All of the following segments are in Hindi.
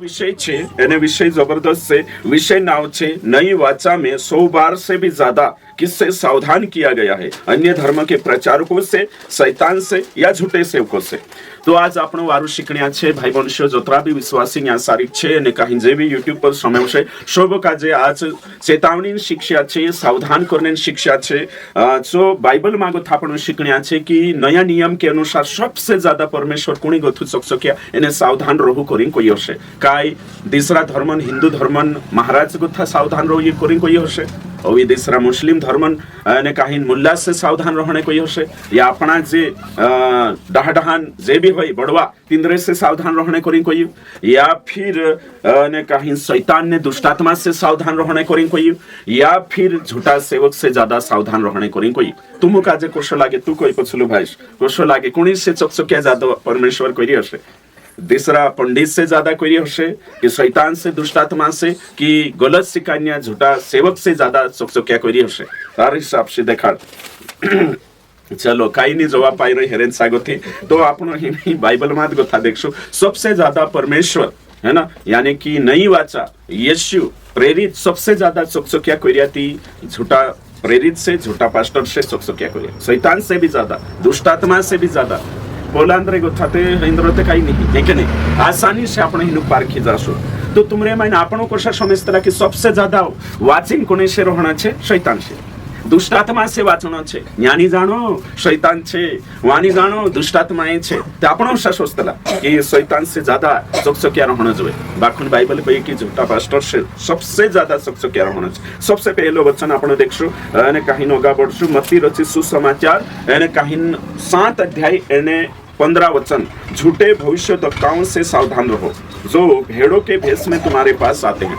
विषय छे एने विषय जबरदस्त से विषय नाव छे नई वाचा में 100 बार से भी ज्यादा किससे सावधान किया गया है, अन्य धर्म के प्रचारकों से, शैतान से या झूठे सेवकों से। तो आज आपण वारू शिकण्या छे भाई वंशो जोतरा भी विश्वासी या सारी छे ने कहीं जे भी यूट्यूब पर समय छे शोभ काजे आज चेतावनी शिक्षा छे, सावधान करने शिक्षा छे। सो बाइबल मागो थापण शिकण्या छे कि नया नियम के अनुसार सबसे ज्यादा परमेश्वर कुणी गथु सकसो क्या एने सावधान रहू करी कोई हशे काय दूसरा धर्मन हिंदू धर्मन महाराज गुथा सावधान रहो ये करी कोई हशे और ये दूसरा मुस्लिम धर्मन ने कहीं मुल्ला से सावधान रहने कोई हशे या अपना जे डहाडहान जे भी होई बड़वा तिंद्रे से सावधान रहने करी कोई या फिर ने कहीं शैतान ने दुष्टात्मा से सावधान रहने करी कोई या फिर झूठा सेवक से ज्यादा सावधान रहने करी कोई। तुम काजे कोश लागे तू कोई पछलु भाई कोश लागे कुणी से चकचकिया ज्यादा परमेश्वर कोई हशे दूसरा पंडित से ज्यादा कोई हशे कि शैतान से दुष्टात्मा से कि गलत सिकान्या झूठा सेवक से ज्यादा चकचकिया कोई हशे तार हिसाब से देखा। चलो कई नहीं जवाब पाई रही हेरेन सागो थी तो आपण ही बाइबल मात गोथा देखशो सबसे ज्यादा परमेश्वर है ना यानी कि नई वाचा यीशु प्रेरित सबसे ज्यादा चकचकिया कोई थी झूठा प्रेरित से झूठा पास्टर से चकचकिया कोई शैतान से भी ज्यादा दुष्टात्मा से भी ज्यादा पोलांद्रे गोथाते इंद्रते काही नहीं है कि नहीं आसानी से आपण हिनु पारखी जासो। तो तुमरे माने आपणो कोशा समजतला कि सबसे ज्यादा वाचिंग कोने से रहना छे शैतान से दुष्टात्मा से वाचनो छे ज्ञानी जानो शैतान छे वाणी जानो दुष्टात्मा छे ते आपणो सोचतला कि शैतान से ज्यादा चकचकिया रहना जोए बाखुन बाइबल कहे कि झूठा पास्टर से सबसे ज्यादा चकचकिया रहना छे। सबसे पहलो वचन आपण देखशो एने कहीं नोगा बडसु मत्ती रचित सुसमाचार एने कहीं 7 अध्याय एने 15 वचन झूठे भविष्यवक्ताओं से सावधान रहो जो भेड़ों के भेष में तुम्हारे पास आते हैं।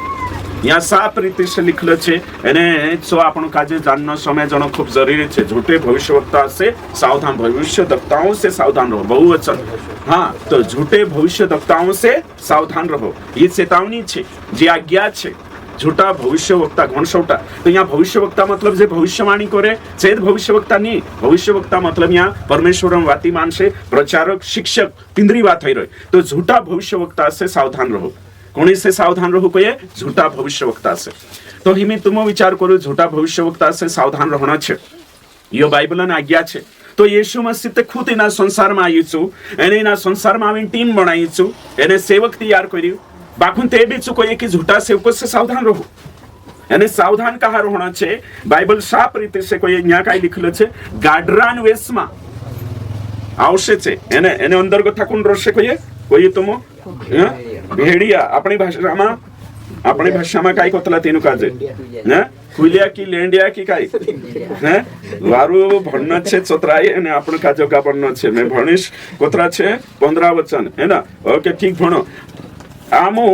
यहाँ साफ रीति से लिखल छे एने सो आपण काजे जाननो समय जनो खूब जरूरी छे झूठे भविष्यवक्ता से सावधान भविष्यवक्ताओं से सावधान रहो बहुवचन हाँ तो झूठे भविष्यवक्ताओं से सावधान रहो ये चेतावनी छे जे आज्ञा छे। झूठा भविष्यवक्ता घणसौटा तो यहाँ भविष्यवक्ता मतलब जे भविष्यवाणी करे छेद भविष्यवक्ता नहीं भविष्यवक्ता मतलब यहाँ परमेश्वर वाती मानसे प्रचारक शिक्षक तिंद्री बात हो रही तो झूठा भविष्यवक्ता से सावधान रहो। कोणी से सावधान रहो कोई झूठा भविष्यवक्ता से। तो हिमे तुम विचार करो झूठा भविष्यवक्ता से सावधान रहना छे यो बाइबल ने आज्ञा छे। तो यीशु मसीह ते खुद एना संसार में आयु छु एने एना संसार में आवीने टीम बनाई छु एने सेवक तैयार कर्यु बाखुन ते भी चुको कि झूठा सेवकों से सावधान रहो यानी सावधान कहा रहना छे बाइबल साफ रीते से कोई यहाँ कई लिखलो छे गाडरान वेश में आवश्य छे एने एने अंदर कथा कोण रोशे कोई तुम भेड़िया अपनी भाषा में काई कोतला तेनु काजे हैं खुलिया की लेंडिया की काई हैं वारू भन्न छे चतराई અને आपण काजो का भन्न छे मैं भणिश कोतरा छे 15 वचन है ना ओके ठीक भणो आमो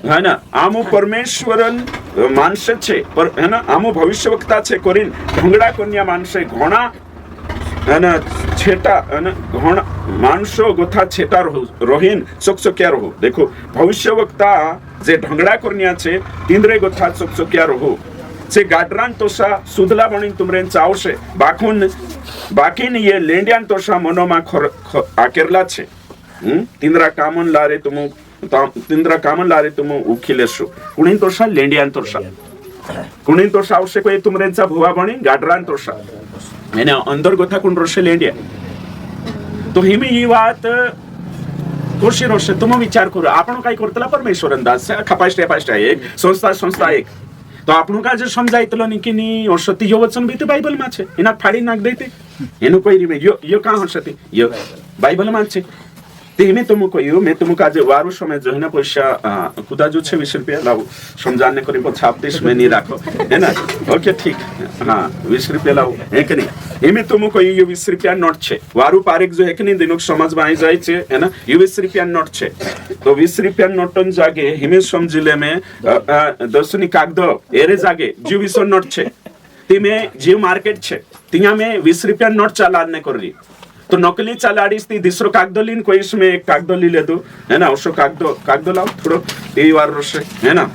है ना आमो परमेश्वरन मानसे छे पर है ना आमो भविष्यवक्ता छे कोरीन ढंगड़ा कन्या मानसे घोणा है ना छेटा है ना घोणा मानसो गोथा छेटा रोहिन चकचकिया रहो। देखो भविष्यवक्ता जे ढंगड़ा कन्या छे तिंद्रे गोथा चकचकिया रहो से गाडरान तोषा सुधला बनी तुमरे चावशे बाकीन ये लेंडियान तोषा मनोमा आकेरला छे तिंद्रा कामन लारे तुम उखिलेशो कुणी तोषा लेंडियान तोषा आवश्यक कोई तुमरेंचा भुवा बणी गाडरान तोषा एने अंदर गोथा कोण रोशे लेंडिया। तो हिमी ही बात कोशी रोशे तुम विचार करो आपण काय करतला परमेश्वर अंदाज खपाष्ट एक संस्था एक तो आपण का जे समजायतलो निकी नी औषधि यो वचन भी तो बाइबल में छे एना फाड़ी नाख देते एनु कोई रिमे यो का हसते यो बाइबल में छे तेमे तुम कहियो मैं तुमको आज वारू समय जो है ना पैसा खुदा जो 20 रुपया लाओ समझाने करी पर 26 में नहीं राखो है ना ओके ठीक हाँ 20 रुपया लाओ है कि नहीं एमे तुमको कहियो 20 रुपया नोट छे वारू पारेक जो है कि नहीं दिनोक समाज में आई जाए छे है ना 20 रुपया नोट छे तो 20 रुपया नोटन जागे हिमे समझिले में 10 ની કાગદો એરે જાગે જે 20 નોટ છે તેમે જે માર્કેટ છે ત્યાં મે 20 रुपया नोट चालान ने कर ली तो नकली चालाड़ी थी दूसरो कागदो लीन कोई इसमें एक कागदो ली ले दो है ना उसको कागदो लाओ थोड़ो यही वार रोशे है ना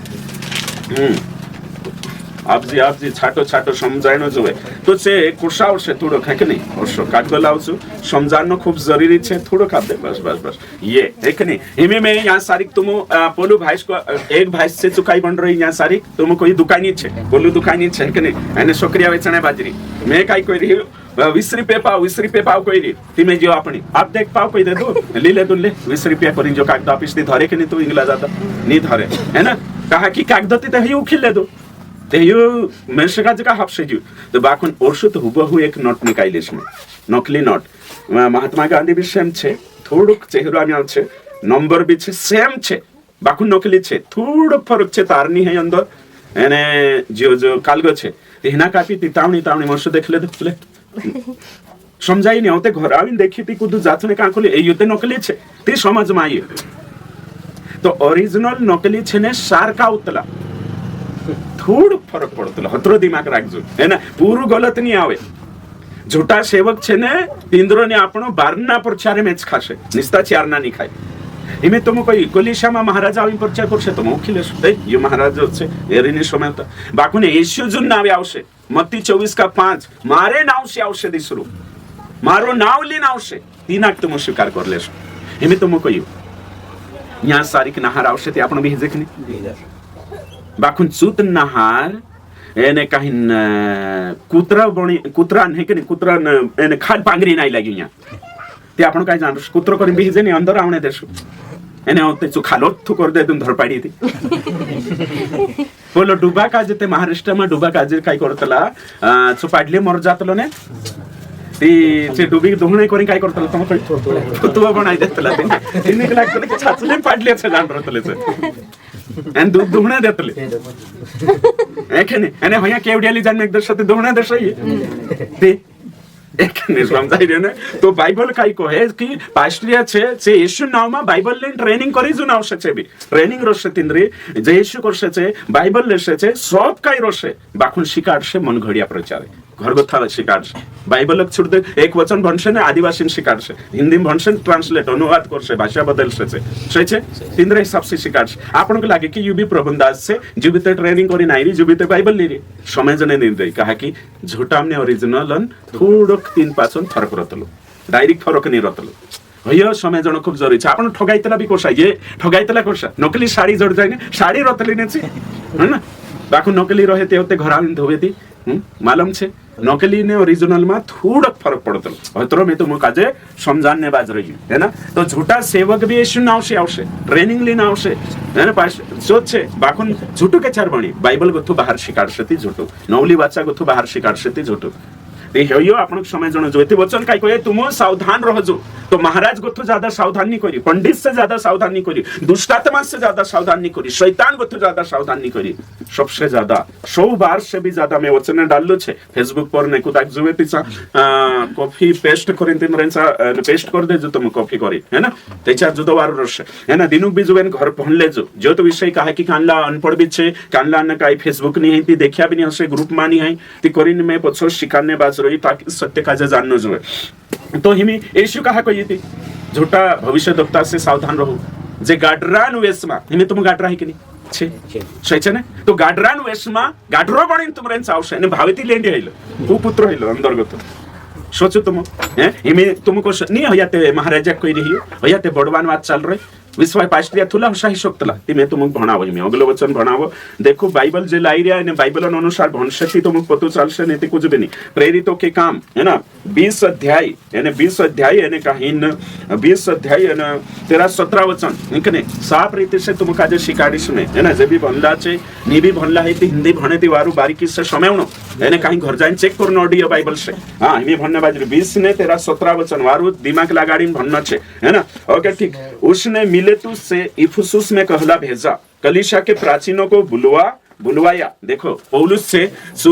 आप जी छाटो समजायनो जोए तो से कुशाव से थोड़ो है कि नहीं और कागदो लावछु समजानो खूब जरूरी छे थोड़ो काट दे बस ये है कि नहीं हिमे में यहाँ सारी तुम पोलू भाई को एक भाई से चुकाई बन रही यहाँ सारी तुम कोई दुकानी छे पोलू दुकानी छे कि नहीं एने छोकरिया वेचणे बाजरी मैं काई कोई रही 20 रुपये पाव कोई रही तिमे जो अपनी आप देख पाव कोई दे दो ले 20 रुपया पर जो कागद ऑफिस दी धरे कि नहीं तो इंगला जाता नहीं धरे है ना कहा कि कागद ते ही उखिल ले दो ते यो मेंशका जका हाफसे जो तो बाकुन ओरशुत हुबहु एक नोट निकाइलेश में नकली नोट महात्मा गांधी भी सेम छे थोड़ुक चेहरा में छे नंबर भी छे सेम छे बाकुन नकली छे थोड़ो फरक छे तारनी है अंदर एने जो कालगो छे हिना कापी तितावणी मर्ष देखले देखले समझाई नहीं होते घर आविन देखी ती कुदु जाचने का खोले ए युते नकली छे ती समझ में आई तो ओरिजिनल नकली छे ने सार का उतला थोड़ फरक पड़तलो हतरो दिमाग राखजो है ना पूरू गलत नहीं आवे झूठा सेवक छे ने इंद्र ने आपनो बारना पर चारे मैच खासे निस्ता चारना नहीं खाए इमे तुम कोई कोलिशामा महाराज आवी परिचय करशे तो मुखिले सुते ये महाराज छे एरिनी समय तो बाकुने येशू जुन नावे आवशे मत्ती 24:5 मारे नाव से आवशे दिसरू मारो नाव लीन आवशे तीनाक तुम स्वीकार कर लेशो इमे तुम कोई यहाँ सारिक नहार आवशे ते आपण भी देखनी बाकुन चूत नहार एने कहिन कुत्रा नहीं कि कुत्रा एने खाल पांगरी नहीं लगी यहाँ ते आपण काय जान कुत्रो करी बिजे ने अंदर आवणे देसु एने होते चु खालोत थु कर दे तुम धरपाडी थी बोलो डुबा का जते महाराष्ट्र में डुबा का जे काय करतला चु पाडले मर जातलो ने ती चे डुबी दोहणे करी काय करतला तम कुत्तो बनाई देतला तिने के लागतले की छाचले पाडले छे जान रतले छे एन दूध दोहणे देतले एखने एने होया केवडियाली जान एक दर्शते दोहणे दर्शई ते एक समझाई रे ने तो बाइबल काई को है कि पास्ट्रिया छे जे येशू नाव में बाइबल ले ट्रेनिंग करी जुन आवश्यक छे भी ट्रेनिंग रोशे तिंद्री जे येशू करशे छे बाइबल लेशे छे सब काई रोशे बाकुन शिकारशे मन घडिया प्रचार घरगथा शिकारशे बाइबल छोड़ दे एक वचन भणशे ने आदिवासी शिकारशे हिंदी भणशे ट्रांसलेट अनुवाद करशे भाषा बदलशे छे छे तिंद्रे हिसाब से शिकारशे आपन को लागे कि युबी प्रबंधास से जुबिते ट्रेनिंग करी नाइरी जुबिते बाइबल लेरी समय जने निर्दय कहा कि झूठामने ओरिजिनल थोड़ो 3-5 फरक रतलो डायरेक्ट फरक नहीं रतलो हय समय जण खूब जरूरी छे आपण ठगाइतला भी कोसा ये ठगाइतला कोसा नकली साड़ी जड़ जाय ने साड़ी रतली ने छे है ना बाकू नकली रहे ते होते घर आविन धोवेती मालूम छे नकली ने ओरिजिनल में थोड़ा फरक पड़तो हतरो में तो मुकाजे समझाने बाज रही है ना तो झूठा सेवक भी येशू नाव से आवशे ट्रेनिंग लेना आवशे है ना पास सोच छे बाकुन झूठू के चार बणी बाइबल गथु बाहर शिकार शती झूठू नवली वाचा गथु बाहर शिकार शती झूठू ते हेयो आपण समय जण जोते वचन काय कोए तुम सावधान रहजो तो महाराज गथु ज्यादा सावधान नहीं करी पंडित से ज्यादा सावधान नहीं करी दुष्टात्मा से ज्यादा सावधान नहीं करी शैतान गथु ज्यादा सावधान नहीं करी सबसे ज्यादा 100 बार से भी ज्यादा मैं वचन डाललो छे फेसबुक पर ने कुदाक जुवे तिचा कॉफी पेस्ट करिन तिन रेंसा पेस्ट कर दे जो तुम कॉफी करी है ना तेचा जुदो वार रस है ना दिनु भी जुवेन घर पहनले जो तो विषय कहा कि कानला अनपढ़ भी छे कानला न काई फेसबुक नहीं है ती देखिया भी नहीं हसे ग्रुप मानी है ती करिन में पछो शिकारने बाज रही ताकि सत्य का जाननो जुवे तो हिमी येशू कहा कोई थी झूठा भविष्यवक्ता से सावधान रहो जे गाडरान वेशमा हिमी तुम गाडरा है कि नहीं छे छे ने तो गाडरान वेशमा गाडरो बणीन तुम रेन आवशे ने भावेती लेंडी हइलो तू पुत्र हइलो अंतर्गत सोचो तुम हैं हिमी तुमको नहीं हयाते महाराजा कोई रही हयाते बड़वान बात चल रही विश्वास पास्ट्रिया थुला सही शक्तला तिमे तुमक भणाव हिमी अगलो वचन भणाव देखो बाइबल जे लाइरिया ने बाइबल अनुसार भणशती तुमक पतो चलशे ने ते कुछ भी नहीं प्रेरितों के काम है ना 20 अध्याय यानी 20 अध्याय यानी कहिन 20 अध्याय यानी 13-17 वचन इनकने साफ रीति से तुमक आज शिकारिस में है ना जे भी भणला छे नी भी भणला है ती हिंदी भणे ती वारू बारीकी से समयणो यानी कहीं घर जाइन चेक करनो ऑडियो बाइबल से हां हिमी भणने बाजरी 20 ने 13-17 वचन वारू दिमाग लगाड़ी भणना छे है ना ओके ठीक उसने मिलेतुस से इफुसुस में कहला भेजा कलीसिया के प्राचीनों को बुलवाया देखो पौलुस से सु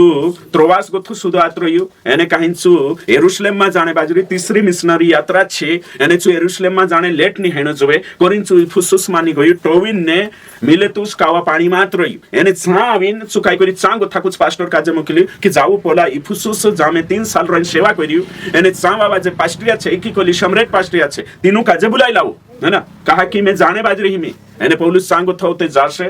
त्रोवास गोथु सुदात्रयु एने कहिन सु यरूशलेम में जाने बाजरी तीसरी मिशनरी यात्रा छे एने सु यरूशलेम में जाने लेट नहीं हेनो जोवे कोरिन सु इफुसुस मानी गयो टोविन ने मिलेतुस कावा पानी मात्रयु एने छाविन सु काय करी चांगो थाकुच पास्टर काजे मुकिली कि जाऊ पोला इफुसुस जामे 3 साल रन सेवा करियु एने चावा बाजे पास्टरिया छे की कोली सम्राट पास्टरिया छे तीनु काजे बुलाई लाओ है ना, कहा की मैं जाणे बाजरी हिमी એને પૌલુસ सांगत होते जाशे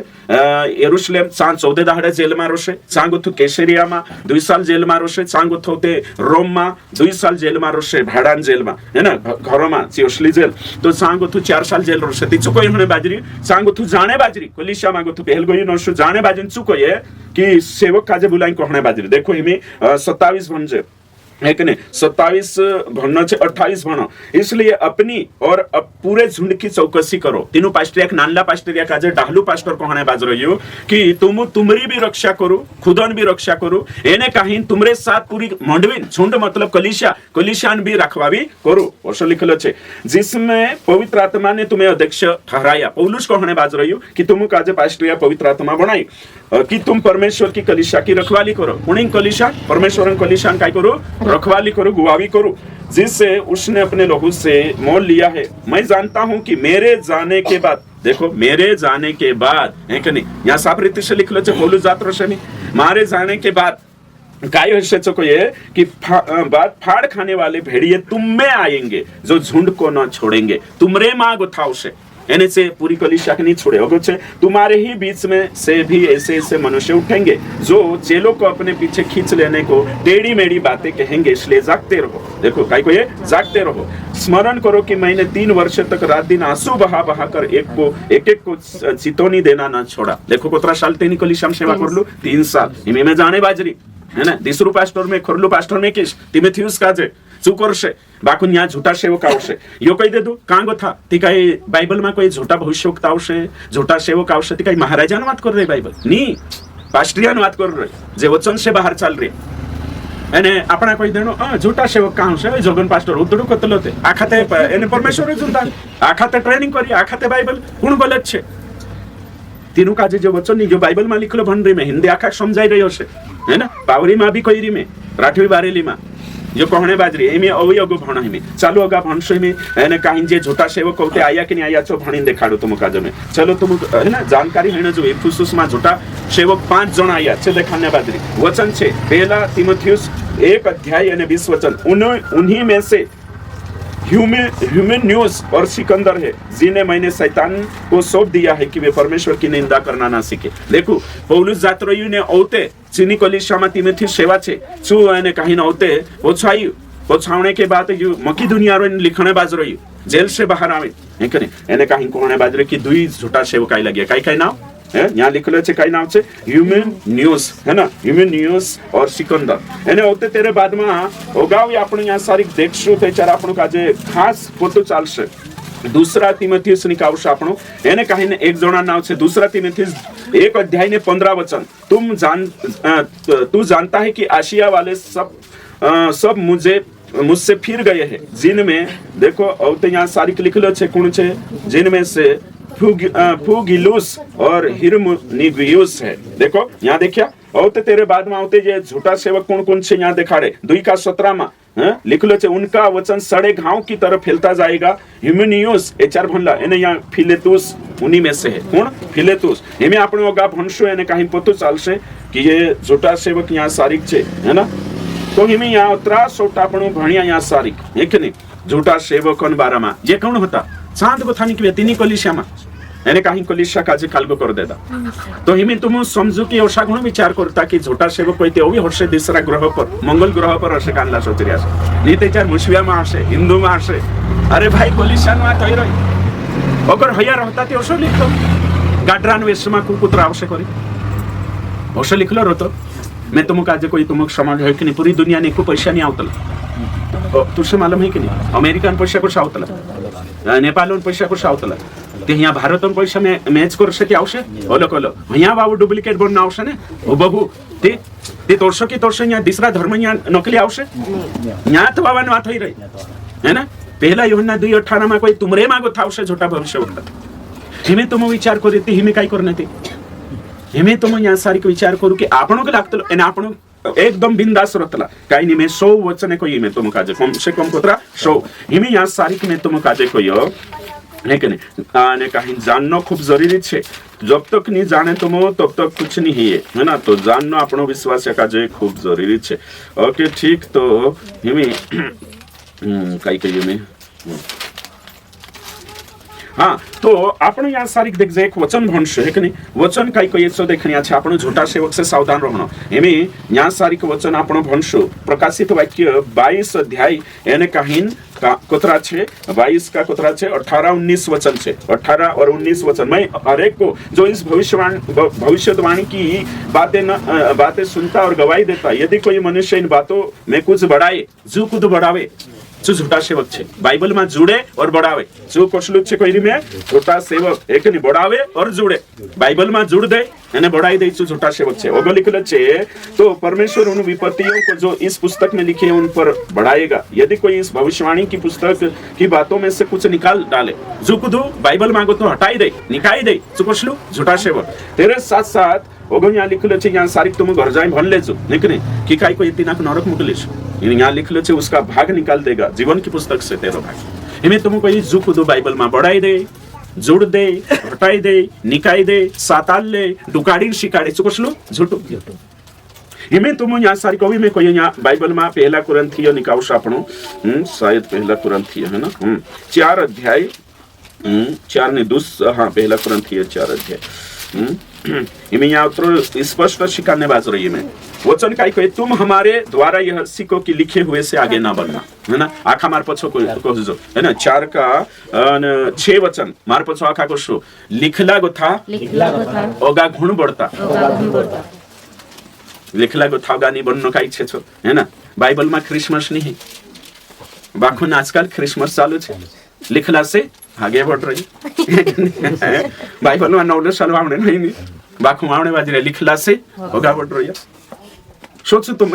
यरुशलेम 14 દાડા જેલમાં રોશે, सांगत કેસરિયામાં 2 સાલ જેલમાં રોશે, सांगत होते રોમમાં 2 સાલ જેલમાં રોશે, ભાડાન જેલમાં है ना, ઘરોમાં ઓશલી જેલ તો सांगत 4 સાલ જેલ રોશે. ती चुकोय म्हणे बाजरी सांगत जाणे बाजरी कलिशा मागत पहल गोई नशो जाणे बाजरी चुकोय की सेवक काजे बुलाई कोहणे बाजरी. देखो हिमी 27 म्हणजे है कि नहीं, 27 भणना से 28 भणो. इसलिए अपनी और पूरे झुंड की चौकसी करो. तीनों पास्टर एक नानला पास्टर या काजे डाहलू पास्टर कोहणे बाज रहियो कि तुम तुमरी भी रक्षा करो, खुदन भी रक्षा करो. एने काही तुमरे साथ पूरी मंडवीन झुंड मतलब कलिशान भी रखवावी करो. असं लिखलं छे जिसमें पवित्र आत्मा ने तुम्हें अध्यक्ष ठहराया. पौलुस कोहणे बाज रहियो कि तुम काजे पास्टर या पवित्र आत्मा बनाई कि तुम परमेश्वर की कलिशा की रखवाली करो. कुणी कलिशा परमेश्वर कलिशा काय करो, रखवाली करो, गुवावी करो, जिससे उसने अपने लहू से मोल लिया है. मैं जानता हूं कि मेरे जाने के बाद, देखो मेरे जाने के बाद है कि नहीं, या साफ रीति से लिखलो छे पौलुस जात रहे मी मारे जाने के बाद काय हशे को ये कि बात फाड़ खाने वाले भेड़िए तुम में आएंगे जो झुंड को न छोड़ेंगे. तुमरे मांग उठावशे एने से पूरी कलिशा के नहीं छोड़े होगे छे. तुम्हारे ही बीच में से भी ऐसे ऐसे मनुष्य उठेंगे जो चेलों को अपने पीछे खींच लेने को टेढ़ी मेढ़ी बातें कहेंगे. इसलिए जागते रहो. देखो काय को ये जागते रहो. स्मरण करो कि मैंने 3 वर्ष तक रात दिन आंसू बहा बहा कर एक को चितौनी देना न छोड़ा. देखो कोतरा साल तेनी कलिशा में सेवा करलू 3 साल. इमे में जाने बाजरी है ना, दिसरू पास्टर में खोरलू पास्टर में किस तिमोथियुस काजे चुकोरशे बाकून या झूठा सेवक आवशे. यो कही देदू कांगो था ती काही बाइबल में कोई झूठा भविष्यवक्ता आवशे, झूठा सेवक आवशे. ती काही महाराजान बात कर रही बाइबल नी, पास्टरियान बात कर रही जे वचन से बाहर चाल रही. એને આપણા કોઈ દેણો झूठा सेवक કાં છે જોગન પાસ્ટર ઉતડું કતલો તે આખાતે એને પરમેશ્વરે જોતા આખાતે ટ્રેનિંગ કરી આખાતે બાઇબલ કોણ ગલત છે. तीनों काजे जो वचन जो बाइबल में लिखलो भण रही में हिंदी आखा समझाई रही है है ना, पावरी में भी कोई रही में राठवी बारेली में जो कहणे बाजरी एमे अवी अगो भण हिमे चालू अगा भणसो हिमे एने काहीं जे झूठा सेवक होते आया कि नहीं आया छो भणी देखाडो तुम काजे में. चलो तुम है ना जानकारी हेने जो इफिसुस में झूठा सेवक 5 जण आया छे देखाने बाजरी. वचन छे पहला तीमुथियुस 1 अध्याय અને 20 वचन. उन्हीं में से ह्यूमेनियुस और सिकंदर है जिन्हें मैंने शैतान को सौंप दिया है कि वे परमेश्वर की निंदा करना ना सीखे. देखो पौलुस जात रह्यु ने औते चीनी कलिशाમાં तीमुथियुस सेवा छे શું એને કહીને औते પોછાવणे के बाद जो मकी दुनिया रो लिखणे बाज रह्यु जेल से बाहर आवे है कि नहीं એને कहीं कोणे बाज रही कि 2 झूठा सेवक आई लगे. कई नाम है यहाँ लिखले छे कई नाम छे ह्यूमेनियुस है ना, ह्यूमेनियुस और सिकंदर. एने होते तेरे बाद में ओगावी आपण यहाँ सारी देखशो तो चार आपण काजे खास पोतो चालशे. दूसरा तीमुथियुस निकावशे आपण एने कहीं ने एक जणा नाम छे दूसरा तीमुथियुस 1 अध्याय ने 15 वचन. तू जानता है कि आशिया वाले सब मुझसे फिर गए हैं जिनमें देखो औते यहाँ सारी लिखलो छे कौन छे जिनमें से फुगिलुस और हिरमुनियुस है. देखो यहाँ देखिया औते तेरे बाद में औते जे झूठा सेवक कौन कौन छे यहाँ दिखाड़े 2:17 में लिखलो छे उनका वचन सड़े घाव की तरह फैलता जाएगा. ह्यूमेनियुस एचार भणला एने यहाँ फिलेतुस उन्हीं में से है. कौन फिलेतुस एमे आपण ओगा भणशो एने कहीं पतो चालशे कि ये झूठा सेवक यहाँ सारिक छे है ना. तो हिमे यहाँ 3 आपण भणिया यहाँ सारिक है कि नहीं झूठा सेवकन बारामा जे कोण होता चांद बथानी की तीनी कलिशा में એને काही कलिशा काजे कालगो कर देता. तो हिमे तुम समझो कि अशा गुण विचार करता कि झूठा सेवक कोई तेवी हरशे दुसरा ग्रह पर मंगल ग्रह पर हरशे कानला सोचरिया नी ते चार मुस्लिम में हरशे हिंदू में हरशे. अरे भाई कलिशा में थई रही अगर हया रहता ते ओशो लिखलो गाडरान वेश में कुकुत्रा आवश्य करी ओशो लिखलो रहतो. मैं तुमको आज कोई तुमको समाज है कि नहीं पूरी दुनिया ने को पैसा नहीं आवतला तुझे मालूम है कि नहीं अमेरिकन पैसा को आवतला नेपाल पैसा को आवतला ते यहाँ भारत पैसा मैच कर शके आवशे ओलो कोलो यहाँ बाबू डुप्लिकेट बनना आवशे ने ओ बहु ते तोड़शो की तोड़शो यहाँ दूसरा धर्म यहाँ नकली आवशे यहाँ तो बाबा बात हो रही है ना. पहला यूहन्ना 2:18 में कोई तुमरे मागो थावशे झूठा भविष्यवक्ता. हिमे तुम विचार करी ती हिमे काय करने ती हिमे तुम यहाँ सारी विचार करू कि आपणो के लागतलो एने आपणो एकदम बिंदास रतला काही नहीं. मैं 100 वचने कोई मैं तुम काजे कम से कम कोतरा 100 हिमे यहाँ सारी में तुम काजे कोई है कि नहीं. आने कहीं जानना खूब जरूरी छे. जब तक नहीं जाने तुम तब तक कुछ नहीं है ना. तो जानना अपनो विश्वास काजे खूब जरूरी छे. ओके ठीक. तो हिमे कई में हाँ तो आपण या सारिक देख जे एक वचन भणशे है कि नहीं वचन काय कयेचो देखणी आहे आपण झूठा सेवक से सावधान रहणं एमे या सारिक वचन आपण भणशो प्रकाशित वाक्य 22 अध्याय एने काहीन कोतरा छे 22 का कोतरा छे 18-19 वचन छे 18 और 19 वचन मैं हर एक को जो इस भविष्यवाणी की बातें सुनता और गवाही देता यदि कोई मनुष्य इन बातों में कुछ बढ़ाए जो खुद बढ़ावे जो झूठा सेवक छे बाइबल में जुड़े और बढ़ावे जो कोशलुक छे कोई में झूठा सेवक एक नहीं बढ़ावे और जुड़े बाइबल में जुड़ दे यानी बढ़ाई दे जो झूठा सेवक छे ओगो लिखल छे तो परमेश्वर उन विपत्तियों को जो इस पुस्तक में लिखी है उन पर बढ़ाएगा यदि कोई इस भविष्यवाणी की पुस्तक की बातों में से कुछ निकाल डाले जो कुछ बाइबल मांगो तो हटाई दे निकाई दे जो कोशलु झूठा सेवक तेरे साथ साथ ओगो यहाँ लिखल छे यहाँ सारी तुम घर जाए भन लेजो नहीं कि काय को इतना नरक मोकलिश यहाँ लिखल छे उसका भाग निकाल देगा जीवन की पुस्तक से तेरो भाग इमे तुम कोई जो खुद बाइबल में बढ़ाई दे जोड़ दे हटाई दे निकाई दे साताल ले डुकाड़ी शिकाड़ी चुकसलो झूठो इमे तुम यहाँ सारी कवि में कोई यहाँ बाइबल में पहला कुरंथियो निकाउश आपनो शायद पहला कुरंथियो है ना 4 अध्याय 4 ने हाँ पहला कुरंथियो 4 अध्याय इमे यहाँ तो स्पष्ट शिकाने बाज रही है वचन काय कहे तुम हमारे द्वारा यह सीखो कि लिखे हुए से आगे ना बढ़ना है ना आखा मार पछो को जो है ना 4 का 6 वचन मार पछो आखा को शो लिखला गोथा ओगा गुण बढ़ता लिखला गोथा ओगा नहीं बननो काय छे छो है ना बाइबल में क्रिसमस नहीं है बाखुन आजकल क्रिसमस चालू छे लिखला से आगे बढ़ रही बाइबल में 9 साल वावणे नहीं बाखु वावणे बाजरे लिखला से होगा बढ़ रही सोचो तुम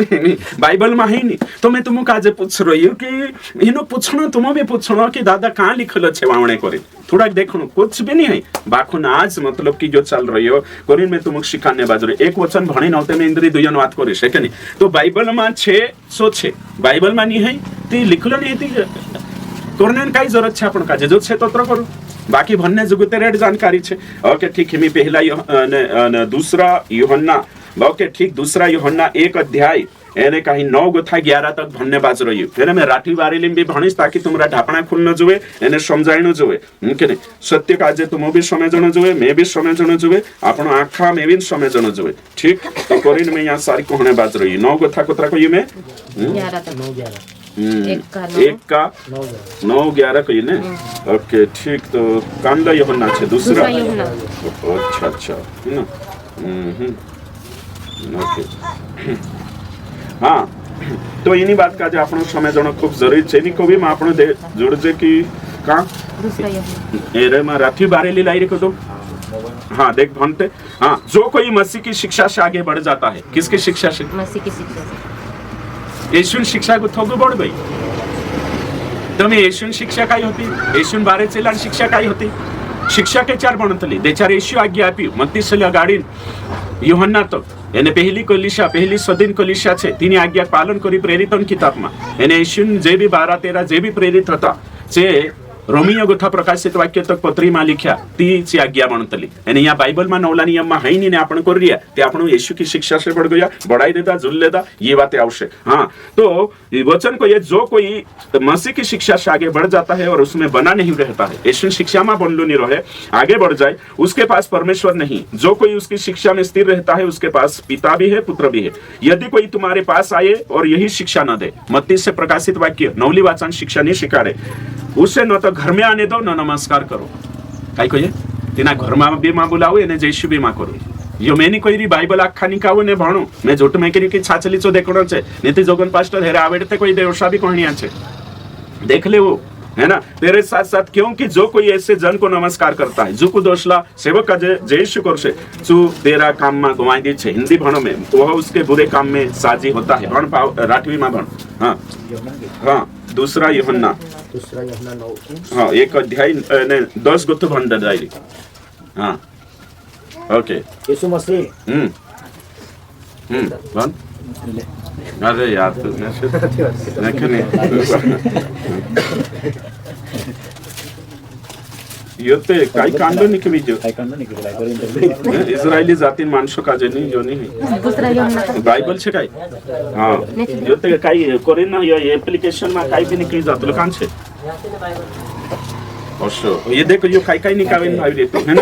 बाइबल में है नहीं तो मैं तुमको आज पूछ रही हूँ कि इनो पूछना तुम भी पूछना कि दादा कहाँ लिखल छे वावणे करे थोड़ा देखो कुछ भी नहीं है बाखुन आज मतलब कि जो चल रही हो कोरिन में तुमको सिखाने बाजरे एक वचन भणी नौते में इंद्री दुयन बात करे है कि नहीं तो बाइबल में छे सो छे बाइबल में नहीं है ती लिखलो नहीं थी तोरने काही जरूरत छे आपण काजे जो छे तोत्र करू बाकी भन्ने जुगुते रेड जानकारी छे ओके ठीक है मैं पहला दूसरा यूहन्ना ओके ठीक दूसरा यूहन्ना 1 अध्याय एने कहीं 9 गोथा 11 तक भन्ने बाज रही है मैं राठी बारेली भी भणीश ताकि तुमरा ढापणा खुलनो जोवे एने समजाइनो जोवे के नहीं सत्य काजे तुम भी समझनो जोवे मैं भी समझनो जोवे आपण आखा में भी समझनो जोवे ठीक तो कोरिन में यहाँ सारी कोहने बाज रही 9 गोथा कोतरा को ये में 11 तक 9 एक का 9-11 को ये ने ओके ठीक तो कांदा यूहन्ना छे दूसरा अच्छा है ना ओके हाँ तो इनी बात का जे आपण समझनो खूब जरूरी छे नी कोबी में आपण दे जोड़ जे कि का दूसरा यूहन्ना एरे में राठी बारेली लाई रे को तो हाँ देख भनते हाँ जो कोई मसीह की शिक्षा से आगे बढ़ जाता है किसकी शिक्षा से मसीह की शिक्षा से येशून शिक्षा को थोगो बढ़ गई तो मैं येशून शिक्षा काय होती येशून बारे चेलान शिक्षा काय होती शिक्षा के 4 बनतली दे 4 येशू आज्ञा आपी मत्तीसल्या गाडी यूहन्ना तो એને પહેલી કલીશા પહેલી સદીન કલીશા છે તેની આજ્ઞા પાલન કરી પ્રેરિતોન કિતાબમાં એને ઈશ્વર જે બી 12-13 જે બી પ્રેરિત હતા જે રોમિયો गोथा प्रकाशित वाक्य तक पत्री में लिख्या ती आज्ञा बनतली અને यहाँ बाइबल में 9 नियम में है नहीं ने आपण कर रिया ते आपण यीशु की शिक्षा से बढ़ गया बढ़ाई देता जुल लेता ये बातें आवश्यक हाँ तो वचन को ये जो कोई मसीह की शिक्षा से आगे बढ़ जाता है और उसमें बना नहीं रहता है यीशु शिक्षा में बनलो नहीं रहे आगे बढ़ जाए उसके पास परमेश्वर नहीं जो कोई उसकी शिक्षा में स्थिर रहता है उसके पास पिता भी है पुत्र भी है यदि कोई तुम्हारे पास आए और यही शिक्षा न दे मत्ती से प्रकाशित वाक्य 9ली वाचन शिक्षा नहीं सिखाड़े उसे न तो घर में आने दो न नमस्कार करो काय कोई तेना घर में भी मां बुलाओ ने जयशु भी मां करो यो मैंने कोई री बाइबल आखा निकावो ने भणो मैं झूठ में करी की छाछली चो देखणो छे नीति जोगन पास्टर हेरे आवड़ते कोई देवसा भी कहणिया छे देख ले वो है ना तेरे साथ साथ क्योंकि जो कोई ऐसे जन को नमस्कार करता है जो को दोषला सेवक का जयशु करशे जो तेरा काम में गवाई दी छे हिंदी भणो में वह उसके बुरे काम में साजी होता है भण राठवी में भण हाँ हाँ दूसरा यूहन्ना 9 हाँ 1 अध्याय ने 10 गोथ भण डायरी हाँ ओके यीशु मसीह भण अरे यार तू योते काय कांडो निके बीजो इस्रायली जातीन माणसो का जे नहीं जो नहीं दूसरा यूहन्ना बाइबल छे काय हां योते काय कोरिन ना ये एप्लीकेशन में काय भी निकली जातलो कान छे अवश्य ये देखो यो काय काय निकावेन भावी देतो है ना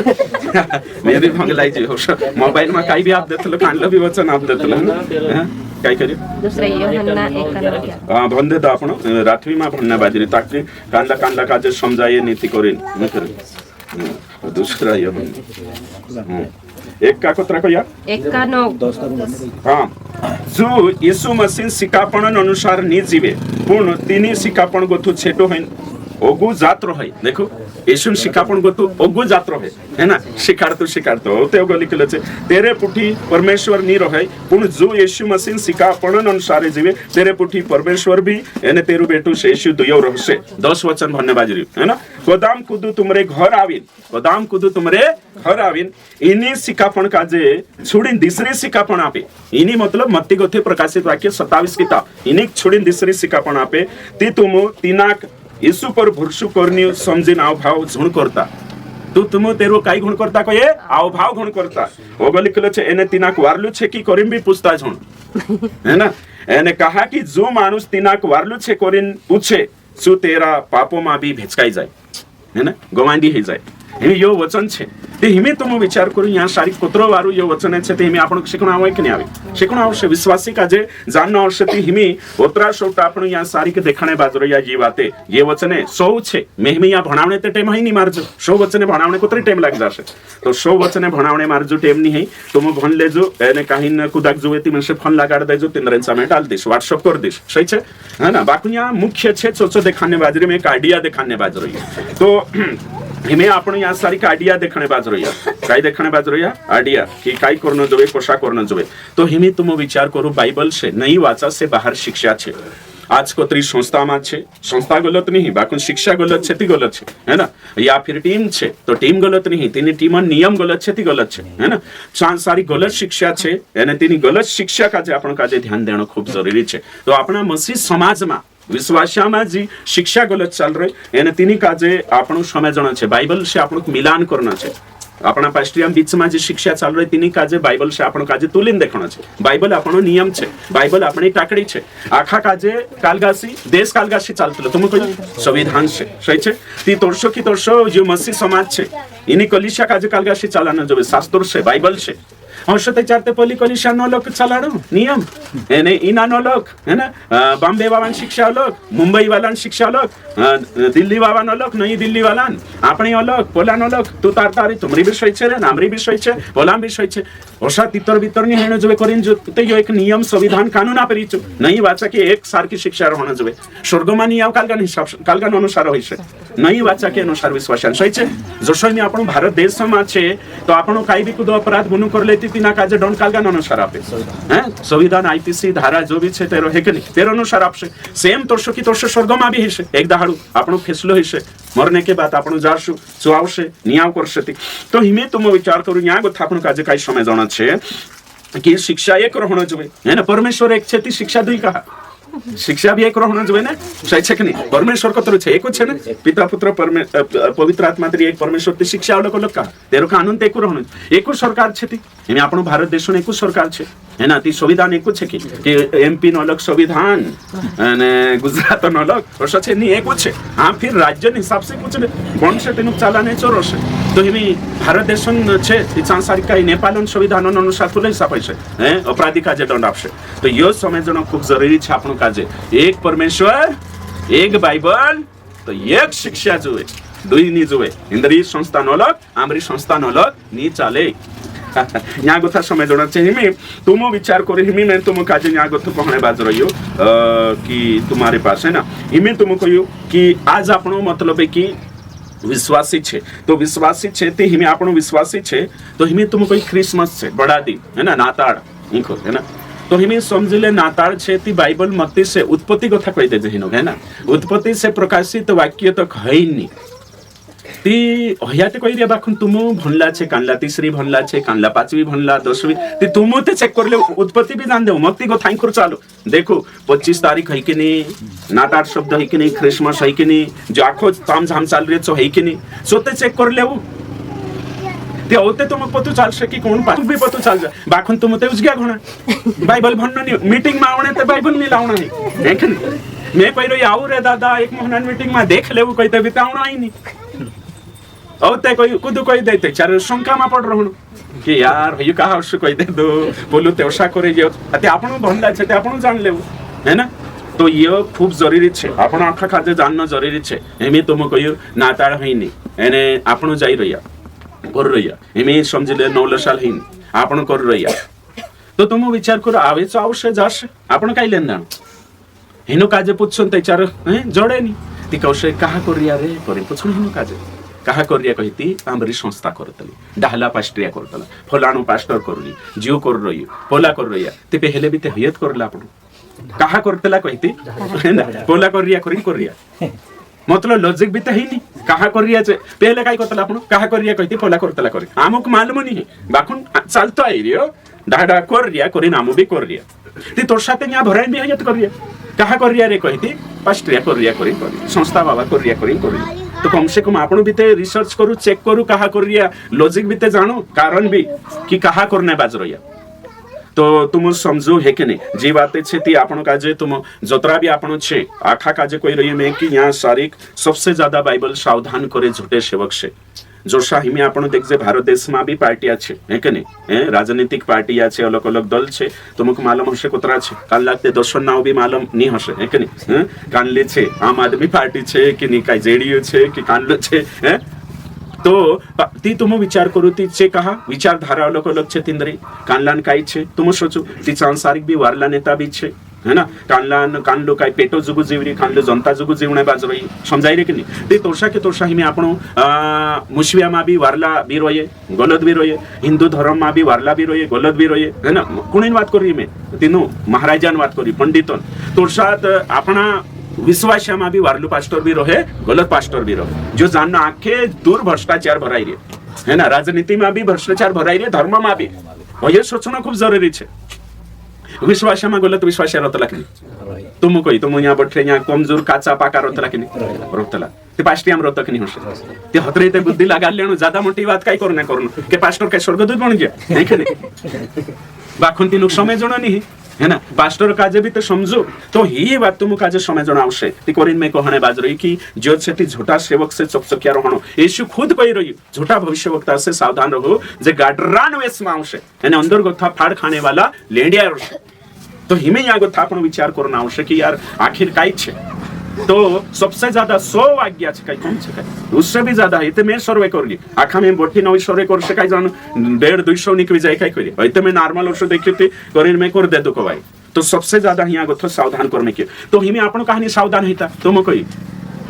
मैं भी भंगलाई जी अवश्य मोबाइल में काय भी आप देतलो कांडलो भी वचन आप देतलो है ना काय करियो दुसरा यूहन्ना 1:11 हां भन्दै त आपण राठवीमा भन्ना बाजरी ताकि कांडला कांडला काजे समझाए नीति करेन न करे दूसरा यो एक का कोत्रा को या 1:9 हाँ जो यीशु मसीह सिकापण अनुसार नि जीवे पूर्ण तिनी सिकापण गोथु छेटो हैन ओगु जात्रो है देखो यीशु सिकापण गोथु ओगु जात्रो है ना शिकार तो होते ओगु लिखले छे तेरे पुठी परमेश्वर नि रहे पूर्ण जो यीशु मसीह सिकापण अनुसार जीवे तेरे पुठी परमेश्वर भी एने तेरु बेटू से यीशु दुयो रहसे 10 वचन भन्ने बाजरी है ना गोदाम कुदु तुमरे घर आविन इनी सिकापण काजे छुड़िन दिसरी सिकापण आपे इनी मतलब मत्ती गोथे प्रकाशित वाक्य 27 किताब इनी छुड़िन दिसरी सिकापण आपे ती तुम तिनाक यीशु पर भरसू करनी समझिन आव भाव झुण करता तू तुम तेरो काय गुण करता को ये आव भाव गुण करता ओगो लिखलो छे एने तिनाक वारलू छे की करिम भी पूछता झुण है ना एने कहा कि जो मानुस तिनाक वारलू छे करिन पूछे सु तेरा पापो मा भी भेचकाई जाय है ना गवांडी हे जाय हे यो वचन छे ते हिमे तुम विचार करू या सारी कोतरो वारू यो वचन छे ते हिमे आपण शिकण आवे कि नै आवे शिकण आवश्य विश्वासी काजे जानना आवश्य ती हिमे ओतरा सोटा आपण या सारी के देखाणे बाजरो या जी बाते ये वचने सौ छे मेहमे या भणावणे ते टाइम ही नहीं मारजो सौ वचने भणावणे कोतरी टाइम लाग जाशे तो सौ वचने भणावणे मारजो टाइम नहीं है तुम भण लेजो एने काही न कुदाक जोवे ती मनसे फोन लगाड देजो तिनरेंचा में डाल दिस व्हाट्सएप कर दिस सही छे है ना बाकुया मुख्य छे चोचो देखाने बाजरी में एक आइडिया देखाने बाजरो तो हिमे आपण या सारी का आइडिया देखणे बाज रहिया काय देखणे बाज रहिया आइडिया कि काय करनो जोवे कोशा करनो जोवे तो हिमे तुम विचार करो बाइबल से नहीं वाचा से बाहर शिक्षा छे आज को त्री संस्था में छे संस्था गलत नहीं बाकुन शिक्षा गलत छे ती गलत छे है ना या फिर टीम छे तो टीम गलत नहीं तिनी टीम नियम गलत छे ती गलत छे है ना चार सारी गलत शिक्षा छे एने तिनी गलत शिक्षा काजे आपण काजे ध्यान देणो खूब जरूरी छे तो आपणा मसीह समाज में विश्वासियामा जी शिक्षा गलत चल रही एने तिनी काजे आपण समझना छे बाइबल से आपण मिलान करना छे अपना पास्ट्रियम बीच में जी शिक्षा चल रही तिनी काजे बाइबल से आपण काजे तुलिन देखना छे बाइबल आपण नियम छे बाइबल आपणी टाकड़ी छे आखा काजे कालगासी देश कालगासी चालतलो तुम कोई संविधान छे सही छे ती तोरशो की तोरशो जो मसीह समाज छे इनी कलिशा काजे कालगासी चालाना जो शास्त्र छे बाइबल छे औषधे चारते पली कलिशा नो लोक चलाडो नियम एने इना नो लोक है ना बॉम्बे वाला शिक्षा लोक मुंबई वाला शिक्षा लोक दिल्ली वाला नो लोक नहीं दिल्ली वाला आपणी लोक पोला नो लोक तू तारतारी तुमरी विषय छे रे नामरी विषय छे पोला विषय छे औषध तितर बितर नि हेनो जोवे करिन जो ते यो एक नियम संविधान कानून आपरिचो नहीं वाचा के एक सारखी शिक्षा रहना जोवे स्वर्गमा नि आव कालगा हिसाब कालगा अनुसार होय छे नहीं वाचा के अनुसार विश्वास सही छे जोशो नि आपण भारत देश समाज छे तो आपण काई भी कुदो अपराध गुनो कर लेती तिना काजे डोंट कालगा अनुसार आपे हैं संविधान आईपीसी धारा जो भी छे तेरो हेकनी तेरो अनुसार आपसे सेम तोरशो की तोरशो स्वर्गमा भी हेसे एक दहाडू आपण फेसलो हेसे मरने के बाद आपण जारशु चुआवशे नियाव करशेती तो हिमे तुम विचार करू या गोथा आपण काजे काय समय जाना छे कि शिक्षा एक रहना जोवे है ना परमेश्वर एक छे ती शिक्षा दुई कहा शिक्षा भी एक रहना जोवे ना सही छे कि नहीं परमेश्वर कतरो छे एको छे ना पिता पुत्र पवित्र आत्मा तरी एक परमेश्वर ती शिक्षा अलग अलग का तेरो कानून ते एको रहना एको सरकार छे ती एमे आपण भारत देश ने एको सरकार छे है ना ती संविधान एको छे कि एमपी नो अलग संविधान ने गुजरात नो अलग और सचे नहीं एको छे हां फिर राज्य ने हिसाब से कुछ कोन से तेनु चालाने चोरो छे तो हिमे भारत देश छे ती सांसारिक का नेपालन संविधान अनुसार तुले हिसाब छे हैं अपराधी का जे दंड आपसे तो यो समझना खूब जरूरी छे आपण काजे एक परमेश्वर एक बाइबल तो एक शिक्षा जोवे दुई नी जोवे इंद्रिय संस्थान अलग आमरी संस्थान अलग नी चाले यहाँ गोथा समय जोड़ा चाहिए हिमे तुम विचार करो हिमे मैं तुम काजे यहाँ गोथा कहने बाज रहियो कि तुम्हारे पास है ना हिमे तुम कहियो कि आज आपनो मतलब है कि विश्वासी छे तो विश्वासी छे ते हिमे आपनो विश्वासी छे तो हिमे तुम कोई क्रिसमस छे बड़ा दिन है ना नाताड़ इनको है ना तो हिमे समझले नाताड़ छे ती बाइबल मत्ती से उत्पत्ति कथा कहि दे हिनो है ना उत्पत्ति से प्रकाशित वाक्य तो है नहीं ती हयाते कहि रे बाखुन तुम भनला छे कानला तीसरी भनला छे कानला पांचवी भनला दसवी ती तुम ते चेक करले उत्पत्ति भी जान दे मत्ती को थाई कर चालो देखो 25 तारीख है कि नहीं नाताड़ शब्द है कि नहीं क्रिसमस है कि नहीं जाखो ताम झाम चाल रे है कि नहीं सो ते चेक कर लेऊ ते होते तुम पतो चाल शकी कोण पा भी पतो चाल जा बाखुन तुम ते उजग्या घोणा बाइबल भन्नो नहीं मीटिंग में आवणे ते बाइबल नहीं लावणा है देख मैं पहिलो याऊ रे दादा एक महीना मीटिंग में देख लेऊ कहिते बितावणा ही नहीं और ते कोई कुछ कोई देते चार शंका में पड़ रहनु कि यार ये कहा उससे कोई दे दो बोलू ते ओसा करे जे अते आपण भंडा छे ते आपण जान लेबो है ना तो ये खूब जरूरी छे आपण आखा खाजे जानना जरूरी छे एमे तुम कोई नाताळ हईनी एने आपण जाई रहिया कर रहिया एमे समझले 9 साल हईनी आपण कर रहिया तो तुम विचार करो आवे तो आवश्य जाश आपण काय लेना हिनो काजे पुछन ते चार जोडे नी ती कौशे कहा करिया रे करे पुछन हिनो काजे कहा करिया कहिती आमरी संस्था करतली डाहला पास्ट्रिया करतला फलाणो पास्टर करली जियो कर रही पोला कर रहिया ते पहले भी ते हयत करला आपण कहा करतला कहिती ना पोला करिया मतलब लॉजिक भी तो है नहीं कहा करिया छे पहले काय करतला आपण कहा करिया कहिती पोला करतला करी आमुक मालूम नहीं बाखुन चालतो आहे रे डाडा करिया करी नामो भी करिया ती तोर साथे या भराई भी हयत करिया कहा करिया रे कहिती पास्ट्रिया करिया करी संस्था बाबा करिया करी तो कम से कम आपण भी ते रिसर्च करू चेक करू कहा करिया लॉजिक भी ते जानो कारण भी कि कहा करने बाज रहिया तो तुम समझो है कि नहीं जी बातें छे ती आपण काजे तुम जोतरा भी आपण छे आखा काजे कोई रही में कि यहाँ सारिक सबसे ज्यादा बाइबल सावधान करे झूठे सेवक से जो शाही में आपण देख जे भारत देश में भी पार्टी छे है कि नहीं राजनीतिक पार्टी छे अलग अलग दल छे तुमको मालूम हशे कोतरा छे काल लागते 10 नाव भी मालूम नहीं हशे है कि नहीं कानले छे आम आदमी पार्टी छे कि नहीं काय जेडीयू छे कि कानले छे तो ती तुम विचार करू ती चे कहा विचारधारा अलग अलग छे तिंदरी कानलान काय छे तुम सोचो ती सांसारिक भी वारला नेता भी छे है ना कानलान कानलो काय पेटो जुगु जीवरी कानलो जनता जुगु जीवणे बाजरोई समजाई रे कि नहीं ते तोरसा के तोरसा हिमे आपण मुशविया मा भी वारला भी रोये गलत भी रोये हिंदू धर्म मा भी वारला भी रोये गलत भी रोये है ना कोणी बात करी में तीनो महाराजान बात करी पंडितन तोरसात आपणा विश्वासमा भी वारलू पास्टर भी रहे गलत पास्टर भी रहे जो जानना आखे दूर भ्रष्टाचार भराई रे है ना राजनीति में भी भ्रष्टाचार भराई रे धर्म में भी ये सोचना खूब जरूरी है विश्वासमा गलत विश्वास रहतला कि तुम कोई तुम यहाँ बैठे यहाँ कमजोर काचा पाका रहतला कि रहतला ते पास्टी हम रहत कि नहीं होसे ते हतरे ते बुद्धि लगा लेनो ज्यादा मोटी बात काय करने करनो के पास्टर के स्वर्गदूत बन गया नहीं कि नहीं बाखुन तीन समय जणा नहीं है ना पास्टर काजे भी तो समझो तो ही बात तुम काजे समय जना आवश्य ती कोरिन में कहने बाज रही कि जो छेती झूठा सेवक से चकचकिया रहनो यीशु खुद कह रही झूठा भविष्यवक्ता से सावधान रहो जे गाडरान वेश में आवश्य यानी अंदर गोथा फाड़ खाने वाला लेंडिया रहशे तो हिमे या गोथा आपण विचार करना आवश्य कि यार आखिर काय छे तो सबसे ज्यादा 100 आज्ञा छे काय कौन छे काय उससे भी ज्यादा है ते मैं सर्वे करली आखा में बोठी नवी सर्वे कर से काय जान 150-200 निकली जाए काय करी होते मैं नॉर्मल औषध देखिते करिन में कर दे दो भाई तो सबसे ज्यादा यहाँ गोथो सावधान करने के तो हिमे आपण कहानी सावधान हेता तुम कोई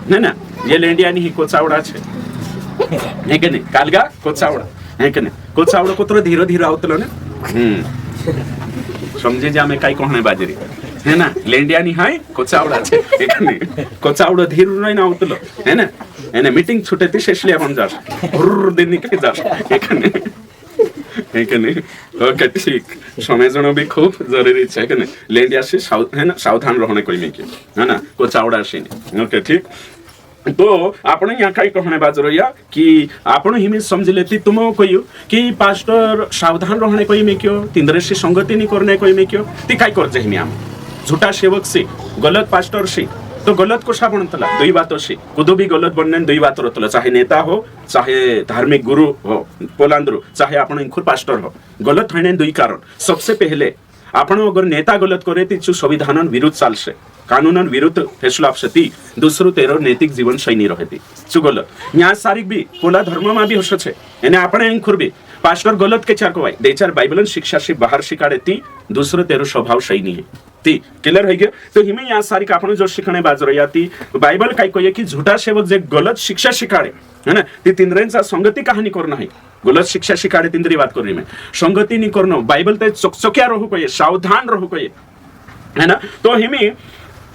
नहीं ना ये लेंडिया नहीं कोचावड़ा छे है के नहीं कालगा कोचावड़ा है के नहीं कोचावड़ा कोतरो धीरे धीरे आवतलो ने समझे जा मैं काय कहने बाजरी है ना लेंडिया नहीं हाय कोचावड़ा छे एकने कोचावड़ा धीर नहीं ना उतलो है ना एने मीटिंग छूटे थी शेषली अपन जास हुर दिन निकल जास एकने ओके ठीक समय जनो भी खूब जरूरी छे एकने लेंडिया से है ना सावधान रहने कोई में के है ना कोचावड़ा से ओके ठीक तो आपण यहाँ काय कहने बाज रहिया कि आपण हिमे समझ लेती तुम कहियो कि पास्टर सावधान रहने कोई में क्यों तिंदरे से संगति नहीं करने कोई में क्यों ती काय करजे हिमे हम झूठा सेवक से गलत पास्टर से तो गलत को सा बनतला दुई बातों से कुदो भी गलत बनने दुई बात रहतला चाहे नेता हो चाहे धार्मिक गुरु हो पोलांद्रु चाहे आपण इंखुर पास्टर हो गलत होने दुई कारण सबसे पहले आपण अगर नेता गलत करे ती संविधान विरुद्ध चालसे कानूनन विरुद्ध फैसला आपसे दूसरो तेरो नैतिक जीवन शैली रहती चुगल यहाँ सारिक भी पोला धर्म में भी होशे एने आपणे इंखुर भी पास्टर गलत के चार को भाई दे चार बाइबलन शिक्षा से बाहर शिकाड़े ती दूसरो तेरो स्वभाव शैली है ती क्लियर है तो हिमे यहाँ सारिक आपण जो शिखणे बाज रही ती बाइबल काय कहे कि झूठा सेवक जे गलत शिक्षा शिकाड़े है ना ती तिंद्रेंचा संगति कहानी करना है गलत शिक्षा शिकाड़े तिंद्री बात करी में संगति नहीं करना बाइबल ते चकचकिया रहू कहे सावधान रहू कहे है ना तो हिमे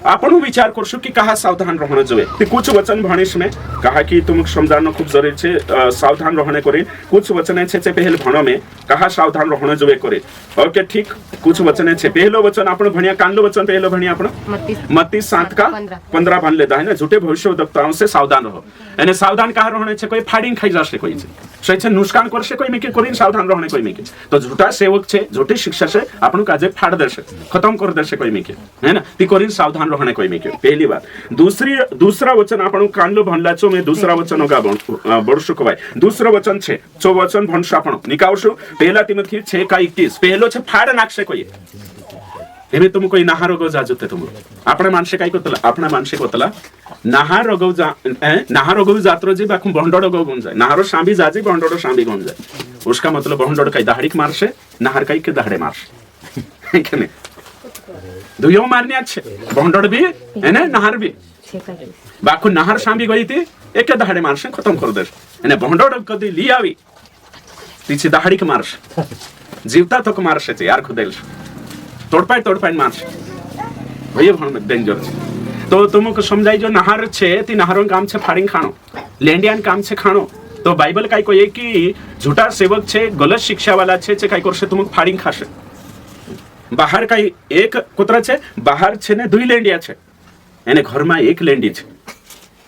आपण विचार करशु कि कहा सावधान रहना जोए ते कुछ वचन भणिस में कहा कि तुम समझाना खूब जरूरी छे सावधान रहने करे कुछ वचन छे छे पहल भणो में कहा सावधान रहने जोए करे ओके ठीक कुछ वचन छे पहलो वचन आपण भणिया कानलो वचन पहलो भणिया आपण मत्ती 7 का 15 भण लेता है ना झूठे भविष्यवक्ताओं से सावधान रहो यानी सावधान कहा रहने छे कोई फाड़िंग खाई जासे कोई छे सही नुकसान कर से कोई मिके कोरिन सावधान रहने कोई मिके तो झूठा सेवक छे झूठी शिक्षा से आपन काजे फाड़ देसे खत्म कर देसे कोई मिके है ना ती कोरिन सावधान रहने कोई मिके पहली बात दूसरा वचन आपन कानलो भनला छो में दूसरा वचन का बड़सु कवाय दूसरा वचन छे चो वचन भनसु आपन निकावसु पहला तिमोथी 6:21 पहलो छे फाड़ नाखसे कोई एमे तुम कोई नाहार गो जाजुते तुम आपणे मानसे काय कोतला आपणा मानसे कोतला नाहार गो जात्रो जी बाकु बंडोड गो गुन जाय नाहारो शांबी जाजी बंडोड शांबी गुन जाय उसका मतलब बंडोड काय दाहड़िक मारसे नाहार काय के दाहड़े मारसे है के नहीं दुयो मारने अच्छे बंडोड भी है ना नाहार भी बाकु नाहार शांबी गई थी एक दाहड़े मारसे खत्म कर देस एने बंडोड कदी ली आवी तीची दाहड़िक मारसे जीवता तक मारसे ते यार खुदेल तोड़पाई मारसे भई डेंजर तो तुमको समझाई जो नहार छे ती नहारों काम छे फाड़िंग खानो लेंडियान काम छे खानो तो बाइबल काय कोई कि झूठा सेवक छे गलत शिक्षा वाला छे काय करसे तुमको फाड़िंग खासे बाहर काय एक कुतरा छे बाहर छे ने दुई लेंडिया छे एने घर में एक लेंडी छे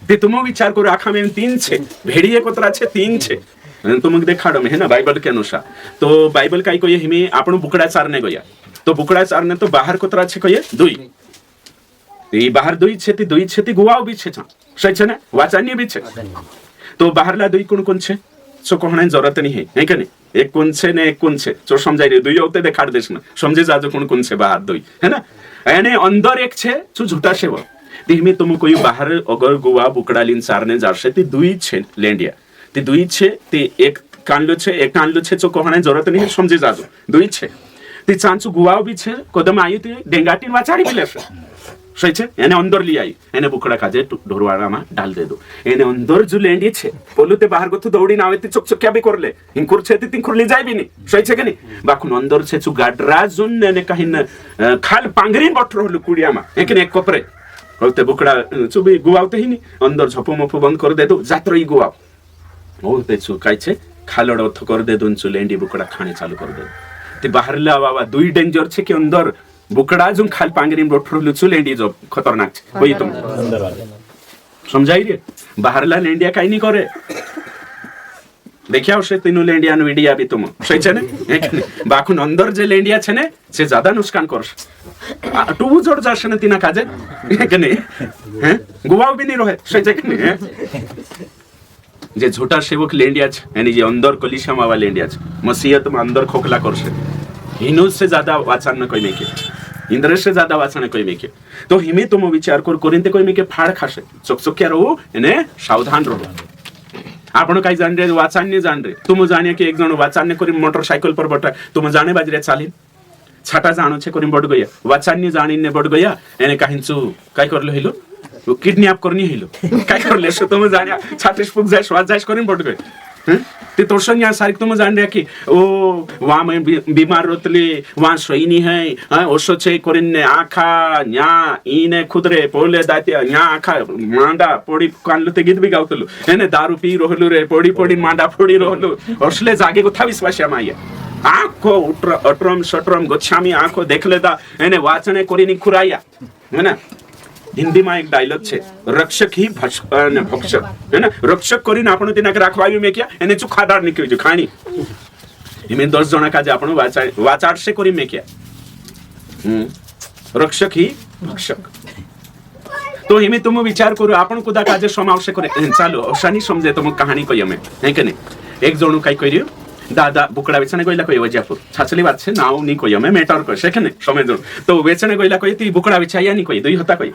ते तुम विचार करो आखा में 3 छे भेड़िए कुतरा छे 3 छे तुमको देखाड़ो में है ना बाइबल के अनुसार तो बाइबल काय कोई हिमे आपण बुकड़ा चारने गया तो बुकड़ा चारने तो बाहर कुतरा छे कोई दुई ती बाहर दुई छे ती गुवाओ भी छे सही छे ना वाचान्य भी छे तो बाहरला दुई कोण छे सो कहणे जरूरत नहीं है के नहीं एक कोण छे ने एक कोण छे जो समझाई रे दुई होते देखाड़ देस ना समझे जाजो कोण छे बाहर दुई है ना एने अंदर एक छे जो झूठा सेवक ती में तुम कोई बाहर अगर गुवा बुकड़ा लिन चारने जारसे ती दुई छे लेंडिया ती दुई छे ती एक कानलो छे जो कहणे जरूरत नहीं समझे जाजो दुई छे ती चांचू गुवाओ भी छे कदम आई ती डेंगाटीन वाचाड़ी भी लेसे सही छे एने अंदर ली आई एने बुकड़ा काजे ढोरवाड़ा में डाल दे दो एने अंदर जो लेंडी छे बोलू ते बाहर गोथु दौड़ी ना आवे ती चकचक्या भी करले इंकुर छे ती तिंकुर ले जाय भी नहीं सही छे के नहीं बाकुन अंदर छे चु गाडरा जुन ने कहिन खाल पांगरी बठरो लुकुड़िया में एक ने एक कपरे होते बुकड़ा चु भी गुवावते ही नहीं अंदर झपो मपो बंद कर दे दो जात्रो ही गुवाव होते चु काय छे खालड़ अथ कर दे दोन चु लेंडी बुकड़ा खाने चालू कर दे ते बाहरला बाबा दुई डेंजर छे के अंदर बुकड़ा जो खाल पांगरी बठरो लुचु लेंडी जो खतरनाक छे कोई तुम समझाई रे बाहरला लेंडिया काई नहीं करे देखिया उसे तीनों लेंडिया नो वीडियो भी तुम सही छे ने बाकुन अंदर जे लेंडिया छे ने से ज्यादा नुकसान करस टू जोड़ जासे ने तीना काजे के नहीं हैं गुवाओ भी नहीं रहे सही छे के नहीं जे झूठा सेवक लेंडिया छे यानी जे अंदर कलिशा मावा लेंडिया छे मसीहत में अंदर खोखला करसे हिनो से ज्यादा वाचन कोई नहीं के इंद्र से ज्यादा वाचन कोई नहीं के तो हिमे तुम विचार कर कोरिनते कोई में के फाड़ खासे चकचकिया रहो एने सावधान रहो आपण काय जान रे वाचन नहीं जान रे तुम जाने के एक जण वाचन करी मोटरसाइकिल पर बटा तुम जाने बाजरे चालीन छाटा जानो छे करी बड गया वाचन नहीं जानी ने बड गया एने काहिंचू काय करलो हिलो किडनैप करनी हिलो काय करले सो तुम जाने छाटिस फुक जाय स्वाद जाय करी बड गय ते तोरसन या सारी तुम जान रे कि ओ वहां में बीमार रोतले वहां सोई नहीं है ओसो छे करिने आखा न्या इने खुदरे पोले दातिया न्या आखा मांडा पोड़ी कानलते गीत भी गावतलो एने दारू पी रहलु रे पोड़ी पोड़ी मांडा पोड़ी रहलु असले जागे को था विश्वास माया आखो अटरम सटरम गोछामी आखो देख लेता एने वाचने करिनी खुराया है ना हिंदी में एक डायलॉग छे रक्षक ही भक्षक है ना रक्षक करीने आपण तिना के राखवावी में क्या एने चु खादार निकली जो खाणी हिमे 10 जना काजे आपण वाचाड से करी में क्या रक्षक ही भक्षक तो हिमे तुम विचार करो आपण कुदा काजे समावेश करे चलो अशानी समझे तुम कहानी कहियो में है के नहीं एक जणो काय करियो दादा बुकड़ा बेचने गइला कोई वजापुर छाछली बात छे नाउ नी कोई हमें मैटर को सेखने समय जण तो बेचने गइला कोई ती बुकड़ा बेचाया नी कोई दुई हता कोई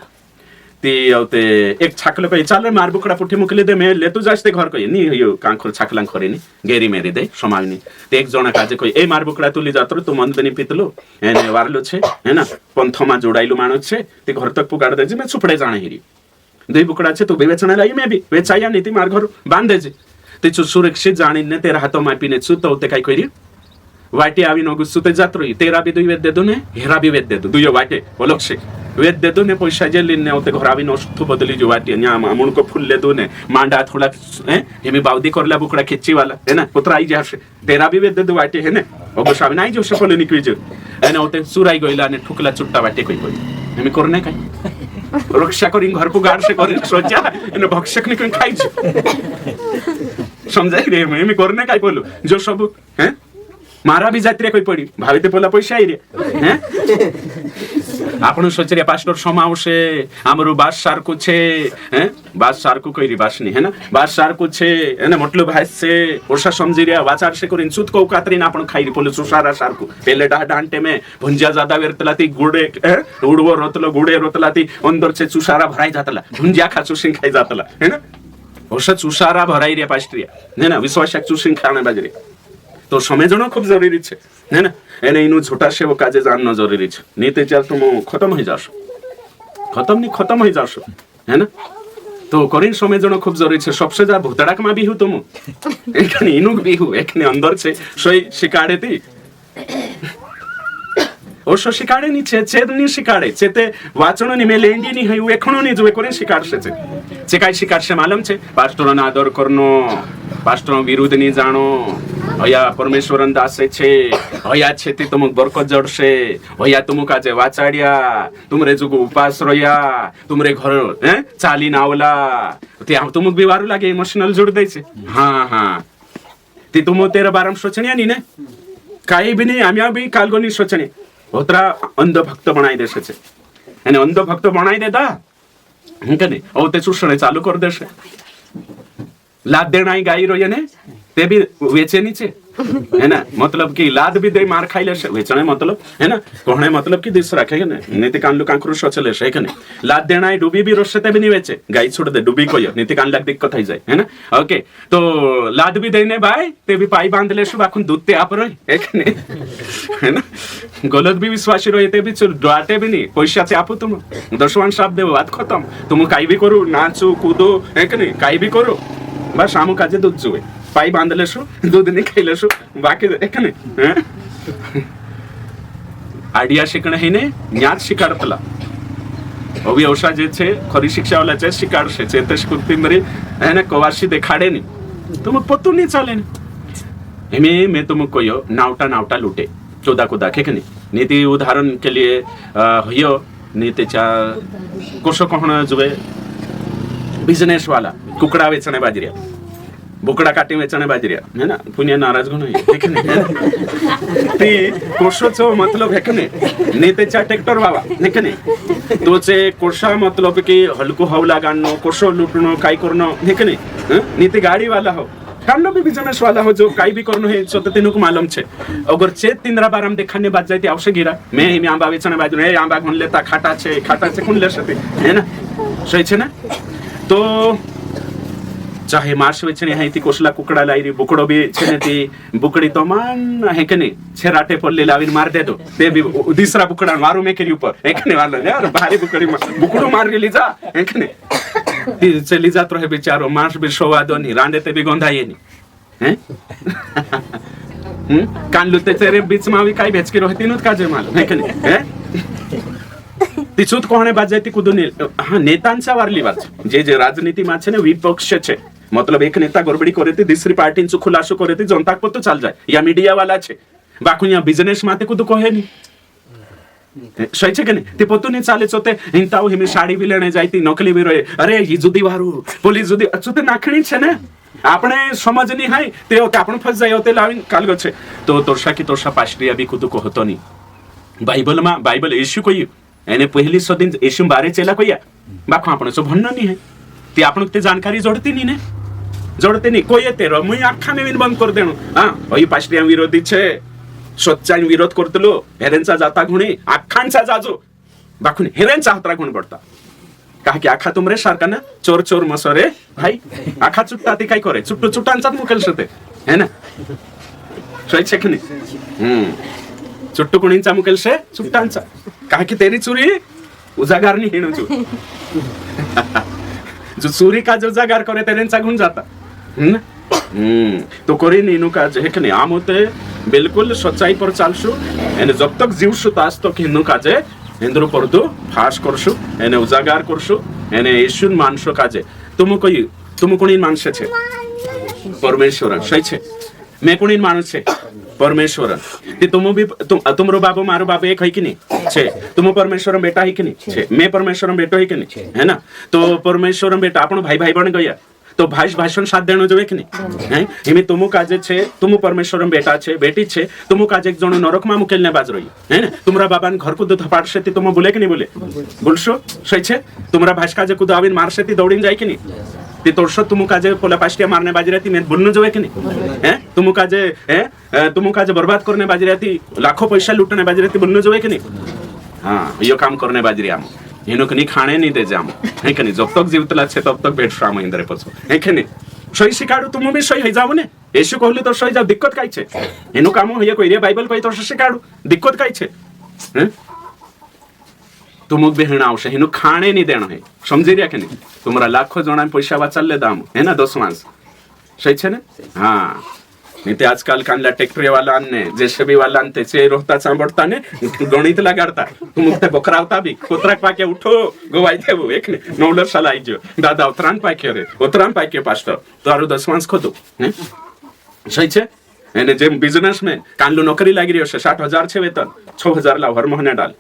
ती औते एक छाकलो कोई चल मार बुकड़ा पुठी मुकले दे मैं ले तू जास्ते घर कोई नी यो कांखर छाकलां करे नी गेरी मेरी दे समागनी ते एक जणा काजे कोई ए मार बुकड़ा तुली जातरो तू मन बनी पितलो एने वारलो छे है ना पंथमा जोडाइलो मानो छे ते घर तक पुगाड़ दे जे मैं सुपड़े जाने हिरी दुई बुकड़ा छे तू बेचने लाई मैं भी बेचाया नी ती मार घर बांध दे जे ते छु सुरक्षित जाणीने तेरा हातो मापीने छु तो ते काय करी वाटे आवी नो गुस्सु ते जात्रोई तेरा भी दुई वेद दे दो ने हेरा भी वेद दे दो दुयो वाटे ओलक्षे वेद दे दो ने पैसा जे लिने ओते घर आवी नष्ट बदली जो वाटे न्या मामुन को फुल ले दो ने मांडा थोड़ा हैं हेमी बावदी करला बुकड़ा खिच्ची वाला है ना पुत्र आई जासे तेरा भी वेद दे दो वाटे है ने अवश्य आवी नाही जो सफल निकली जो एने ओते सुराई गइला ने ठुकला चुट्टा वाटे कोई कोई हेमी करने काय रक्षा करी घर को गाड़ से करी सोचा एने भक्षक निकन खाई समझाई रे मैं करने काय बोलू जो सब हैं मारा भी जात्री कोई पड़ी भाविते पोला पैसा आई रे हैं आपण सोचरे पास्टर समावशे आमरो बास सारको छे हैं बास सारको कई बास नहीं है ना बास सारको छे एने मतलब भाई से ओषा समझी रे वाचार से करिन सुत को कातरीन आपण खाई रे पोले सुसारा सारको पहले डांटे में भुंजिया ज्यादा वेरतलाती गुडे उडवो रोतलो गुडे रोतलाती अंदर से चुसारा भराई जातला भुंजिया खा चुसिंग खाई जातला है ना ओषा चुसारा भराई रे पास्टरिया है ना विश्वासक चुसिंग खाने बाजरे तो समझना खूब जरूरी छे है ना एने इनु छोटा सेवो काजे जानना जरूरी छे नीते चार तुम खत्म हो जाशो खत्म हो जाशो है ना तो करिन समझना खूब जरूरी छे सबसे जा भूतड़ाक मा बिहु तुम एखने इनुक बिहु एखने अंदर छे सोई शिकाड़े ती ओशो शिकाड़े नी छे छेद नी शिकाड़े चेते वाचनो नी मेले एंडी नी हयु एखनो नी जो करिन शिकाड़से छे काय शिकाड़से मालूम छे पास्टरनो आदर करनो पास्टरनो विरुद्ध नी जानो हया परमेश्वरन दासे छे हया छे ती तुमक बरकत जडशे हया तुमक आजे वाचाड्या तुमरे जुगु उपास रया तुमरे घर हैं चाली नावला ते तुमक भी वारू लागे इमोशनल जोड़ दे छे हां हां ती तुम तेरे बारम सोचण्या नी ने काही भी नहीं आम्या भी कालगोनी सोचणे ओतरा अंध भक्त बनाई देशे छे અને અંધ ભક્ત બનાવી દેતા હું કે નહીં હવે તે ચૂસણે ચાલુ કરી દેશે લાદ દેણાઈ ગાઈ રહ્યો ને તે બી વેચેની છે है ना मतलब कि लाद भी दे मार खाई लेशे वेचणे मतलब है ना कोहणे मतलब कि दिस रखे ने नीति कान लोक आंक्रुश चले है कि नहीं लाद देणाई डूबी भी रोशे ते भी नहीं वेचे गाई छोड़ दे डूबी कोयो नीति कान लाग दिक्कत થઈ જાય है ना ओके तो लाद भी देने भाई ते भी पाई बांध लेशु बाखुन दूध ते आप रही है कि नहीं है ना गलत भी विश्वासी रहे ते भी चल डाटे भी नहीं पैसा से आपू तुम दशवान साप देव बात खत्म तुम काई भी करो नाचो कूदो है कि नहीं काई भी करो बस शामू काजे दूध जुए पाई बांध लेशु दूध नहीं खाई लेशु बाकी एक नहीं आइडिया शिकणे है ने न्याज शिकारतला अभी औषा जे छे खरी शिक्षा वाला छे शिकारशे चेतेश कुतिमरी है ना कवाशी देखाडे नहीं तुम पत्तू नहीं चाले ने एमे मैं तुमको कहियो नावटा नावटा लूटे चोदा कोदा के नहीं नीति उदाहरण के लिए हयो नीतिचा कोशो कोहण जुवे बिजनेस वाला कुकड़ा वेचणे बाजरिया बुकड़ा काटी वेचणे बाजरिया है ना पुण्य नाराज गुण है ती कोशोचो मतलब है कने नेतेचा ट्रॅक्टर बाबा है कने तोचे कोशा मतलब कि हलको हवला गाणनो कोशो लुटनो काय करनो है कने नीते गाड़ी वाला हो कानो भी बिजनेस वाला हो जो काई भी करनो है सो तेनु को मालूम छे अगर चेत तिंद्रा बाराम देखाने बात जाती आवश्यक गिरा मैं ही आंबा वेचणे बाजू ए आंबा गुण लेता खाटा छे कोण ले सकते है ना सही छे ना तो चाहे मार्श वेचणे है ती कोसला कुकड़ा लाईरी बुकड़ो भी छे ती बुकड़ी तो मान है के नहीं छेराटे पर ले लावीन मार दे दो ते भी दूसरा बुकड़ा मारू में के ऊपर है के नहीं वाला यार भारी बुकड़ी बुकड़ो मार के लीजा है के नहीं ती चली जात रहे बेचारो मार्श भी सोवा दो नहीं रांडे ते भी गोंधाये नहीं हैं कान लुते तेरे बीच में भी काई भेच के रहती नुत काजे मालूम है के नहीं हैं ती चूत कोहणे बात जाती कुदुनी हां नेतांचा वारली बात जे जे राजनीति में छे ने विपक्ष छे मतलब एक नेता गड़बड़ी करे ती दूसरी पार्टी च खुलासो करे ती जनता को तो चल जाए या मीडिया वाला छे बाकू या बिजनेस माते को तो कहे नहीं सही छे के नहीं ते पतो नहीं चाले चोते हिंताओ हिमे साड़ी भी लेने जाईती नकली भी रहे अरे ही जुदी वारू पुलिस जुदी अचुते नाखणी छे ने આપણે સમજ નહીં hay તે ઓતે આપણો ફસ જાય ઓતે લાવીને કાલગો છે તો તોરસા કી તોરસા પાસ્ટ્રિયા બી કુદુ કહતો નહીં બાઇબલમાં બાઇબલ ઈસુ કહ્યું એને પહેલી સદીન ઈસુ બારે ચેલા કહ્યા બાખો આપણો સો ભણનો નહીં है તે આપણો તે જાણકારી જોડતી નહીં ને જોડતે નહીં કોઈ તે રમુઈ આખા મેં બંધ કરી દેણું હા ઓય પાસ્ટ્રિયા વિરોધી છે સોચ્ચાઈ વિરોધ કરતલો हेरेंचा जाता गुणी आखांचा जाजो बाखुन हेरेंचा हातरा गुण पडता कहा की आखा तुमरे सारखा ना चोर चोर मसरे भाई आखा चुट्टा ती काय करे चुट्टू चुट्टांचाच मुकेल शते है ना सही छे की नहीं चुट्टू कुणींचा मुकेल शे चुट्टांचा कहा की तेरी चोरी उजागारनी हेणो जो जो चोरी का जो उजागार करे तेरेंचा गुण जाता तो कोरी नीनु का जे कि नहीं आम होते बिल्कुल सच्चाई पर चालशु एने जब तक जीवशु तास तक हिंदू काजे हिंदू परदो फास करशु एने उजागार करशु एने येशून मानशो काजे तुम कोणी मानसे छे परमेश्वर सही छे मैं कोणी मानुस छे परमेश्वर ते तुम भी तुमरो बाबो मारो बाबो एक है कि नहीं छे तुम परमेश्वर बेटा है कि नहीं छे मैं परमेश्वर बेटो है कि नहीं है ना तो परमेश्वर बेटा आपण भाई भाई बन गया तो भाषण साथ देनो जोवे कि नहीं हैं हिमे तुमु काजे छे तुमु परमेश्वर बेटा छे बेटी छे तुमु काजे एक जण नरक मा मुकेलने बाज रही है ना तुमरा बाबान घर को दो थपाड़ से तुम बोले कि नहीं बोले बोलशो सही छे तुमरा भाष काजे को दाविन मार से दौड़ीन जाए कि नहीं ती तोरशो तुमु काजे पोला पास्टिया मारने बाज रहती मैं बोलनो जोवे कि नहीं हैं तुमु काजे बर्बाद करने बाज रहती लाखों पैसा लूटने बाज रहती बोलनो जोवे कि नहीं हाँ यो काम करने बाज रही आम इनो कनी खाने नहीं दे जाम है कि नहीं जब तक जीवतला छे तब तक भेट श्राम इंद्रे पछो है कि नहीं सही शिकाडू तुम भी सही हो जाओ ने येशू कहले तो सही जाओ दिक्कत काई छे इनो काम होय कोई रे बाइबल कोई तो शिकाडू दिक्कत काई छे हैं तुम भी हेणा आवशे इनो खाने नहीं देना है समझी रिया कि नहीं तुमरा लाखों जना पैसा वाचले दाम है ना 10 मास सही छे ने हां नहीं ते आजकाल कानला ट्रॅक्टर वाला ने जेसीबी वाला ने ते रोहता सांभळता ने गणित लगाडता तुम ते बकरावता भी कोतराक पाके उठो गोवाई देबो एक ने नौलर साल आई जो दादा उतरान पाके पास्टर तारो 10 मास खोदो हैं सही छे एने जेम बिजनेसमैन कानलो नौकरी लागी रह्यो छे 60,000 छे वेतन 6,000 लाव हर महीने डाल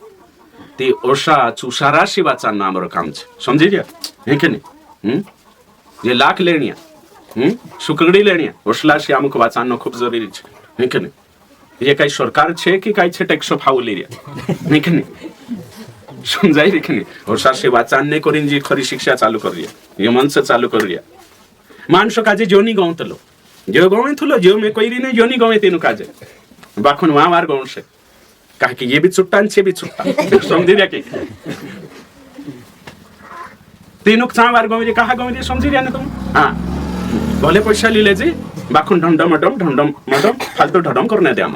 ती ओषा चुषा राशि वाचन नामरो काम छे समझी गया है कि नहीं जे लाख लेणिया सुकड़ी लेणी ओसला से अमुक वाचन खूब जरूरी है कि नहीं ये कई सरकार छे कि कई छे टैक्स फाउली है कि नहीं समझाई रे कि नहीं ओसा से वाचन ने करिन जी खरी शिक्षा चालू कर रिया ये मन से चालू कर रिया मानसो काजे जोनी गौतलो जो गौमे थलो जो में कोई ने जोनी गौमे तीनु काजे बाखुन वहां वार गौन से कहा कि ये भी छुट्टान छे भी छुट्टा समझी रिया कि तीनुक चा वार गौमे कहा गौमे समझी रिया ने तुम हां भले पैसा लिले जी बाखुन ढंडम मडम फालतू ढडम करने दे हम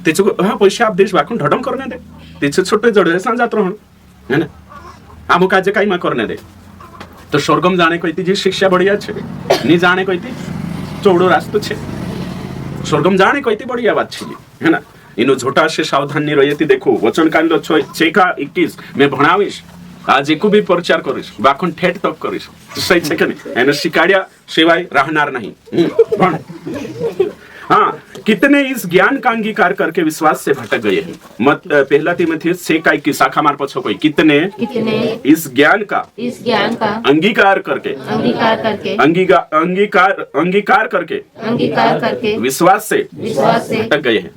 तिचु हां पैसा आप देश बाखुन ढडम करने दे तिचु छोटे जड़े सा जात रहन है ना हम काजे काई मा करने दे तो स्वर्गम जाने कोई जी शिक्षा बढ़िया छे नी जाने कोई चौड़ो रास्तो छे स्वर्गम जाने कोई बढ़िया बात छे है ना इनो झोटा से सावधान नहीं रहिए देखो वचन कांड 6:21 मैं भणावीश आज एक भी प्रचार करीश बाखुन ठेठ तप करीश सही छे के नहीं एने शिकाड़िया सिवाय रहनार नहीं हाँ कितने इस ज्ञान का अंगीकार करके विश्वास से भटक गए हैं मत पहला तीमुथियुस 6 की शाखा मार पछो कोई कितने इस ज्ञान का अंगीकार करके अंगीकार करके विश्वास से भटक गए हैं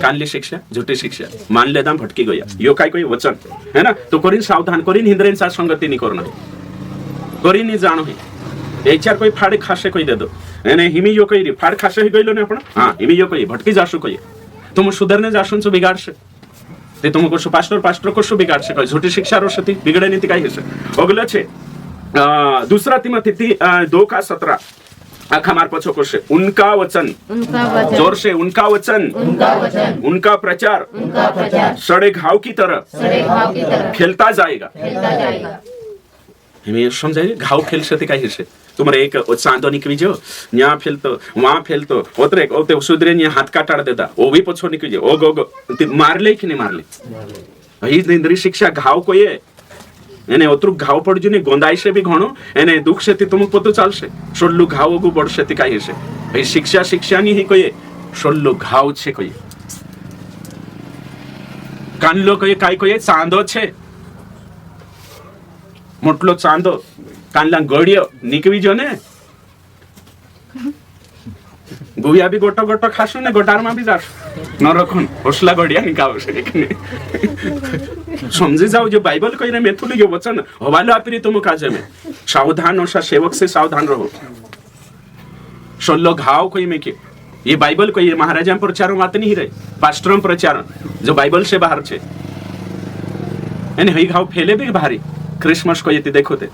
कानली शिक्षा झूठी शिक्षा मान ले दाम भटकी गया यो काय कोई वचन है ना तो कोरिन सावधान कोरिन हिंद्रेन साथ संगति नहीं करना कोरिन नहीं जानो है एक चार कोई फाड़े खासे कोई दे दो नहीं हिमी यो कोई फाड़ खासे ही गइलो ने आपण हां हिमी यो कोई भटकी जासु कोई तुम सुधरने जासुन सो बिगाड़ से ते तुमको सो पास्टर को सो बिगाड़ से कोई झूठी शिक्षा रो सती बिगड़े नीति काई है अगला छे दूसरा तीमुथियुस 2:17 आखा मार पछो को से उनका वचन जोर से उनका वचन उनका प्रचार सड़े घाव की तरह खेलता जाएगा हमें समझाइए घाव खेल से काई है तुम्हारे एक चांदो निकली जो यहाँ फेलतो वहां फेलतो ओतरे ओते सुधरे ने हाथ काटाड़ देता वो भी पछो निकली जो ओ गो मार ले कि नहीं मार ले ही इंद्रिय शिक्षा घाव को ये एने ओतरु घाव पड़ जो ने गोंदाई से भी घणो एने दुख से तुमको पतो चालसे सोल्लु घाव गु बड़ से काई है भाई शिक्षा नहीं ही कोई सोल्लु घाव छे कोई कानलो कोई काई कोई चांदो छे मोटलो चांदो कानला गड़ियो निकवी जो ने गुया भी गोटो गोटो खासो ने गोटार मा भी जासो न रखन होसला गड़िया निकाव से समझे जाओ जो बाइबल कहि रे मेथुली जो वचन हवालो आपिरी तुम काजे में सावधान और सेवक से सावधान रहो सोल्लो घाव कोई में के ये बाइबल को ये महाराजा प्रचार मात नहीं रहे पास्टर प्रचार जो बाइबल से बाहर छे एने हई घाव फैले भी भारी क्रिसमस को ये देखो थे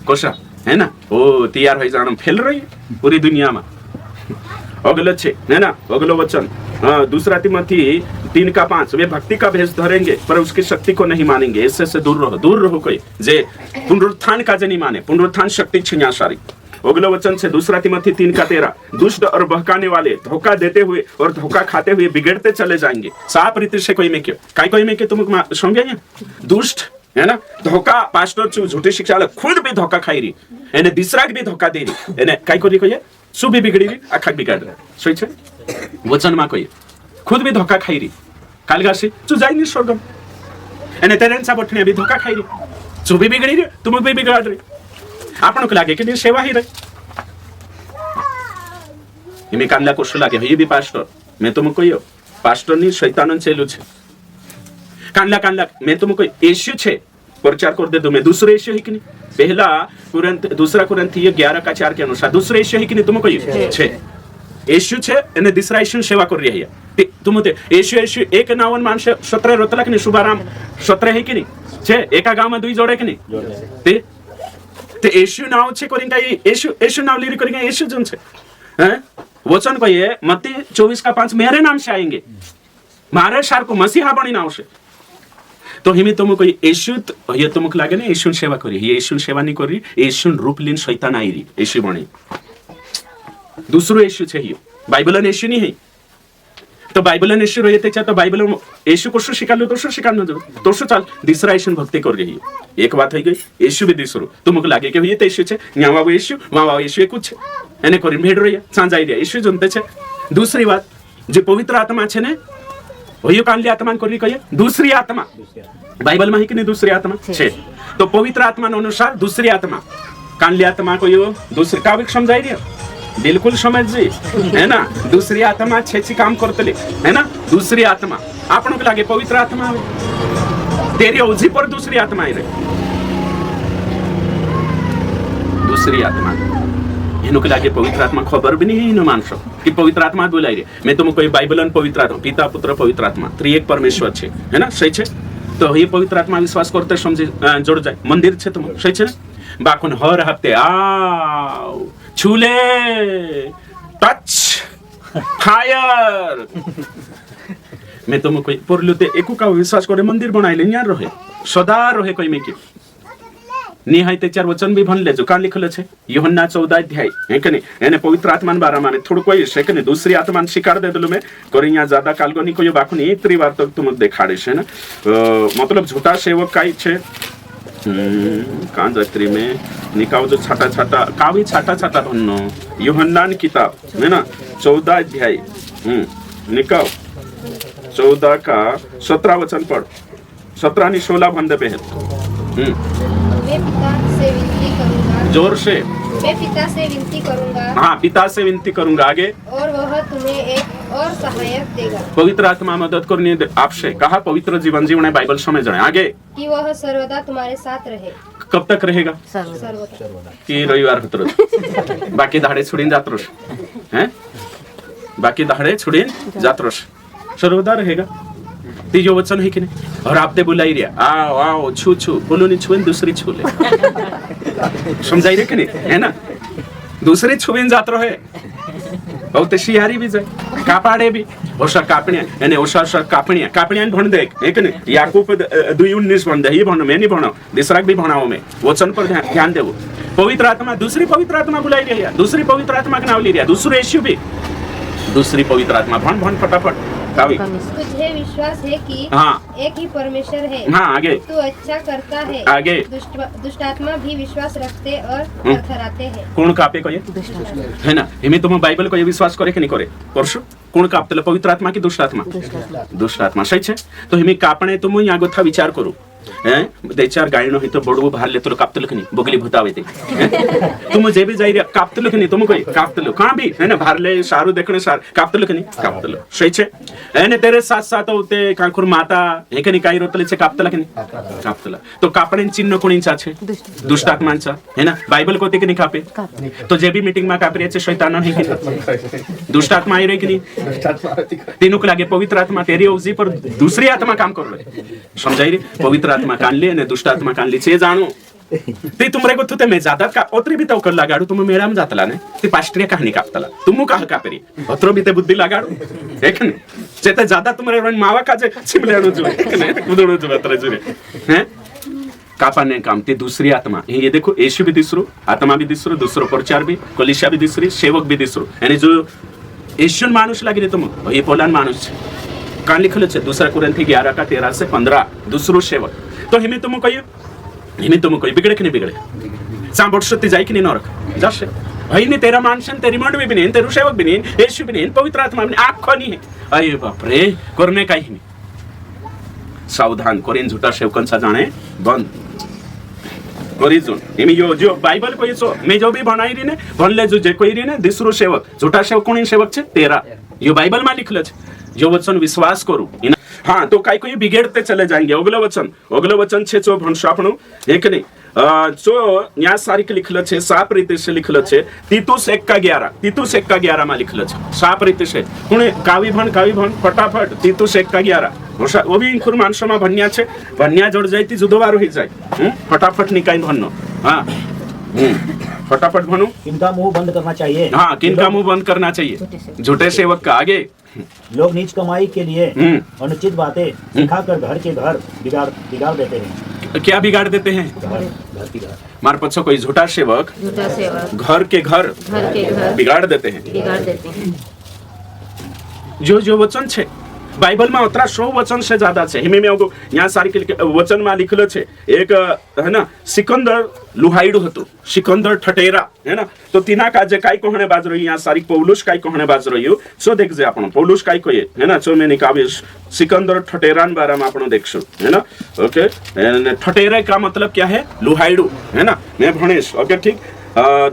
कोसा है ना ओ तैयार हो जाना फैल रही पूरी दुनिया में अगला छे है ना अगला वचन दूसरा तीमुथियुस 3:5 वे भक्ति का भेष धरेंगे पर उसकी शक्ति को नहीं मानेंगे इससे से दूर रहो कोई जे पुनरुत्थान का नहीं माने पुनरुत्थान शक्ति छिन्या सारी अगला वचन से दूसरा तीमुथियुस 3:13 दुष्ट और बहकाने वाले धोखा देते हुए और धोखा खाते हुए बिगड़ते चले जाएंगे साफ रीति से कोई में क्यों कोई में के तुम समझे दुष्ट है ना धोखा पास्टर झूठी शिक्षा खुद भी धोखा खाई रही एने दूसरा भी धोखा दे रही एने काई करी कोई सु भी बिगड़ी रही आखा बिगाड़ रहा सही छे वचन मा कोई खुद भी धोखा खाई रही कालगासी तू जाई नहीं स्वर्गम एने तेरेन सा बठने भी धोखा खाई रही सु भी बिगड़ी रही तुम भी बिगाड़ रही आपन को लागे कि सेवा ही रही इमे कांदा कोशो लागे ये भी पास्टर मैं तुमको यो पास्टर नहीं शैतान चेलू छे कांदा मैं तुमको यीशु छे प्रचार कर दे दो मैं दूसरे यीशु ही कि नहीं पहला दूसरा कुरिन्थियों 11 का 4 के अनुसार दूसरे यीशु ही कि नहीं तुमको छे यीशु छे અને दूसरा यीशु सेवा कर रही है तुम ते यीशु एक नावन मानस 17 रोतला कि नहीं शुभाराम 17 है कि नहीं छे एका गांव में दुई जोड़े कि नहीं ते यीशु नाव छे कोरिंगा यीशु नाव लीरी कोरिंगा यीशु जन छे हैं वचन को ये मत्ती 24 का 5 मेरे नाम से आएंगे मारे सार को मसीहा बनी नाव से तो हिमी तुमको यीशु ये तुमको लागे ना यीशु सेवा करी ये यीशु सेवा नहीं करी यीशु रूप लीन शैतान आई रही यीशु बनी दूसरो यीशु चाहिए बाइबल यीशु नहीं है तो बाइबल यीशु रहे थे तो बाइबल यीशु को शिकार लो तो शिकार जो तो चल दूसरा यीशु भक्ति कर रही है एक बात है गई यीशु भी दूसरो तुमको लागे कि ये तो यीशु छे न्यावा यीशु मावा यीशु कुछ एने करी भेड़ रही है सांझ आई रही यीशु जनते छे दूसरी बात जो पवित्र आत्मा छे ने वही कानली आत्मा करी कहिए दूसरी आत्मा बाइबल में ही कि नहीं दूसरी आत्मा छे तो पवित्र आत्मा अनुसार दूसरी आत्मा कानली आत्मा को यो दूसरी का समझाई रही बिल्कुल समझ जी है ना दूसरी आत्मा छेची काम करते है ना दूसरी आत्मा आपन को लागे पवित्र आत्मा आवे तेरी औजी पर दूसरी आत्मा आई रही दूसरी आत्मा इनको लागे पवित्र आत्मा खबर भी नहीं है मानसो कि पवित्र आत्मा बोलाई रे मैं तुमको बाइबल पवित्र आत्मा पिता पुत्र पवित्र आत्मा त्रिएक परमेश्वर छे है ना सही छे तो ये पवित्र आत्मा विश्वास करते समझे जोड़ जाए मंदिर छे तुम सही छे बाकुन हर हफ्ते आओ छूले टच फायर मैं तुमको पुरलुते एको का विश्वास करे मंदिर बनाइले यार रहे सदा रहे कोई में के निहायते 4 वचन भी भन ले जो का लिखल छे यूहन्ना 14 अध्याय है कि नहीं एने पवित्र आत्मा बारे माने थोड़ा कोई है कि नहीं दूसरी आत्मा शिकार दे दलो में कोरी यहाँ ज्यादा कालगनी कोई बाकुन इतनी बार तक तुम देखाड़े छे ना मतलब झूठा सेवक काई छे कान जात्री में निकाव जो छाटा छाटा कावी छाटा छाटा भन्नो यूहन्ना की किताब है ना 14 अध्याय निकाव 14 का 17 वचन पढ़ 17 नि 16 बंदे पे है मैं पिता से विनती करूंगा जोर से मैं पिता से विनती करूंगा हाँ पिता से विनती करूंगा आगे और वह तुम्हें एक और सहायक देगा पवित्र आत्मा मदद करनी आपसे कहा पवित्र जीवन जीवने बाइबल समझ रहे आगे कि वह सर्वदा तुम्हारे साथ रहे कब तक रहेगा सर्वदा कि रविवार होत बाकी धाडे छुड़ीन जात रोश हैं बाकी धाडे छुड़ीन जात रोश सर्वदा रहेगा तीजो वचन है कि नहीं और आपने बुलाई रिया आओ आओ छू छू बोलो नहीं छुएन दूसरी छू ले समझाई रे कि नहीं है ना दूसरी छुएन जात रहे बहुत शियारी भी जाए कापाड़े भी ओसा कापणिया यानी ओसा कापणिया भण दे एक नहीं याकूब 2:19 भण दे ये भण मैं नहीं भणाओ दूसरा भी भणाओ मैं वचन पर ध्यान देवो पवित्र आत्मा दूसरी पवित्र आत्मा बुलाई रही है दूसरी पवित्र आत्मा का नाम ले रहा दूसरे यीशु भी दूसरी पवित्र आत्मा भण फटाफट तुझे विश्वास है कि हाँ एक ही परमेश्वर है हाँ आगे तू अच्छा करता है आगे दुष्ट आत्मा भी विश्वास रखते और थरथराते हैं कौन कापे को ये है ना इमे तुम बाइबल को ये विश्वास करे कि नहीं करे परशु कौन कापते पवित्र आत्मा की दुष्ट आत्मा सही छे तो हिमे कापणे तुम या गोथा विचार करू हैं दे चार गायनो ही तो बड़ू बाहर ले तो कापतल कि नहीं बोगली भूतावे ते तुम जे भी जाई रे कापतल कि नहीं तुम कोई कापतल कहां भी है ना बाहर ले सारू देखने सार कापतल कि नहीं कापतल सही छे एने तेरे साथ साथ होते कांकुर माता हे कि नहीं काई रोतले छे कापतल कि नहीं कापतल तो कापणे चिन्ह कोणीचा छे दुष्ट आत्मांचा है ना बाइबल को ते कि नहीं कापे तो जे भी मीटिंग में कापरे छे शैतान है कि नहीं दुष्ट आत्मा आई रे कि नहीं तीनों को लागे पवित्र आत्मा तेरी औजी पर दूसरी आत्मा काम कर रहे समझाई रे पवित्र आत्मा कानली ने दुष्ट आत्मा कानली छे जाणो ते तुमरे को ते मैं ज्यादा का ओतरी भी तो कर लगाडू तुम मेरा में जातला ने ते पास्ट्रिया कहानी कापतला तुम कहा कापरी ओतरो भी ते बुद्धि लगाडू देख ने जेते ज्यादा तुमरे रन मावा का जे छिमलेणो जो देख ने उदड़ो जो अतरे जो हैं कापाने काम ते दूसरी आत्मा ये देखो यीशु भी दिसरो आत्मा भी दिसरो दूसरो प्रचार भी कलीसिया भी दिसरी सेवक भी दिसरो यानी जो यीशु मानुष लागे तुम ये पोलान मानुष कान लिखल छे दूसरा कुरिन्थी 11 का 13 से 15 दूसरो सेवक तो हिमे तुम कोई बिगड़े कि नहीं बिगड़े सांबोट सत्य जाए कि नहीं नरक जासे भाई ने तेरा मानसन तेरी मंडवी भी नहीं तेरू सेवक भी नहीं यीशु भी नहीं पवित्र आत्मा भी नहीं आँख नहीं है अरे बाप रे करने का ही नहीं सावधान करें झूठा सेवकन सा जाने बंद ओरिजिन इमी यो जो बाइबल को येसो मैं जो भी बनाई री ने बनले जो जे कोई री ने दूसरो सेवक झूठा सेवक कोणी सेवक छे तेरा यो बाइबल में लिखल छे जो वचन विश्वास करू हाँ तो काय कोई बिगड़ते चले जाएंगे ओगलो वचन छे जो भणशो आपणो एक नहीं जो न्याय सारिक लिखल छे साफ रीते से लिखल छे तीतुस 1:11 में लिखल छे साफ रीते से कुणे कावी भण फटाफट तीतुस 1:11 वो भी इंखुर मानसो में भन्या छे भन्या जोड़ जाय ती जुदोवारो ही जाय फटाफट निकाय भन्नो हाँ फटाफट भनो इनका मुंह बंद करना चाहिए। हाँ किनका मुंह बंद करना चाहिए झूठे सेवक का आगे लोग नीच कमाई के लिए अनुचित बातें सिखाकर घर के घर बिगाड़ देते हैं। क्या बिगाड़ देते हैं? घर की घर मार पछो कोई झूठा सेवक घर के घर बिगाड़ देते हैं। जो वचन छे बाइबल में उतरा 100 वचन से ज्यादा छे हिमे में यहाँ सारी वचन में लिखल छे एक है ना सिकंदर लुहाइडू हतो सिकंदर ठटेरा है ना तो तीना का जे काय कहणे बाज रही यहाँ सारी पौलुस काय कहणे बाज रही हो सो देख जे आपण पौलुस काय कहे है ना सो मैं निकावे सिकंदर ठटेरान बारे में आपण देखशो है ना ओके ठटेरे का मतलब क्या है लुहाइडू है ना मैं भणेश ओके ठीक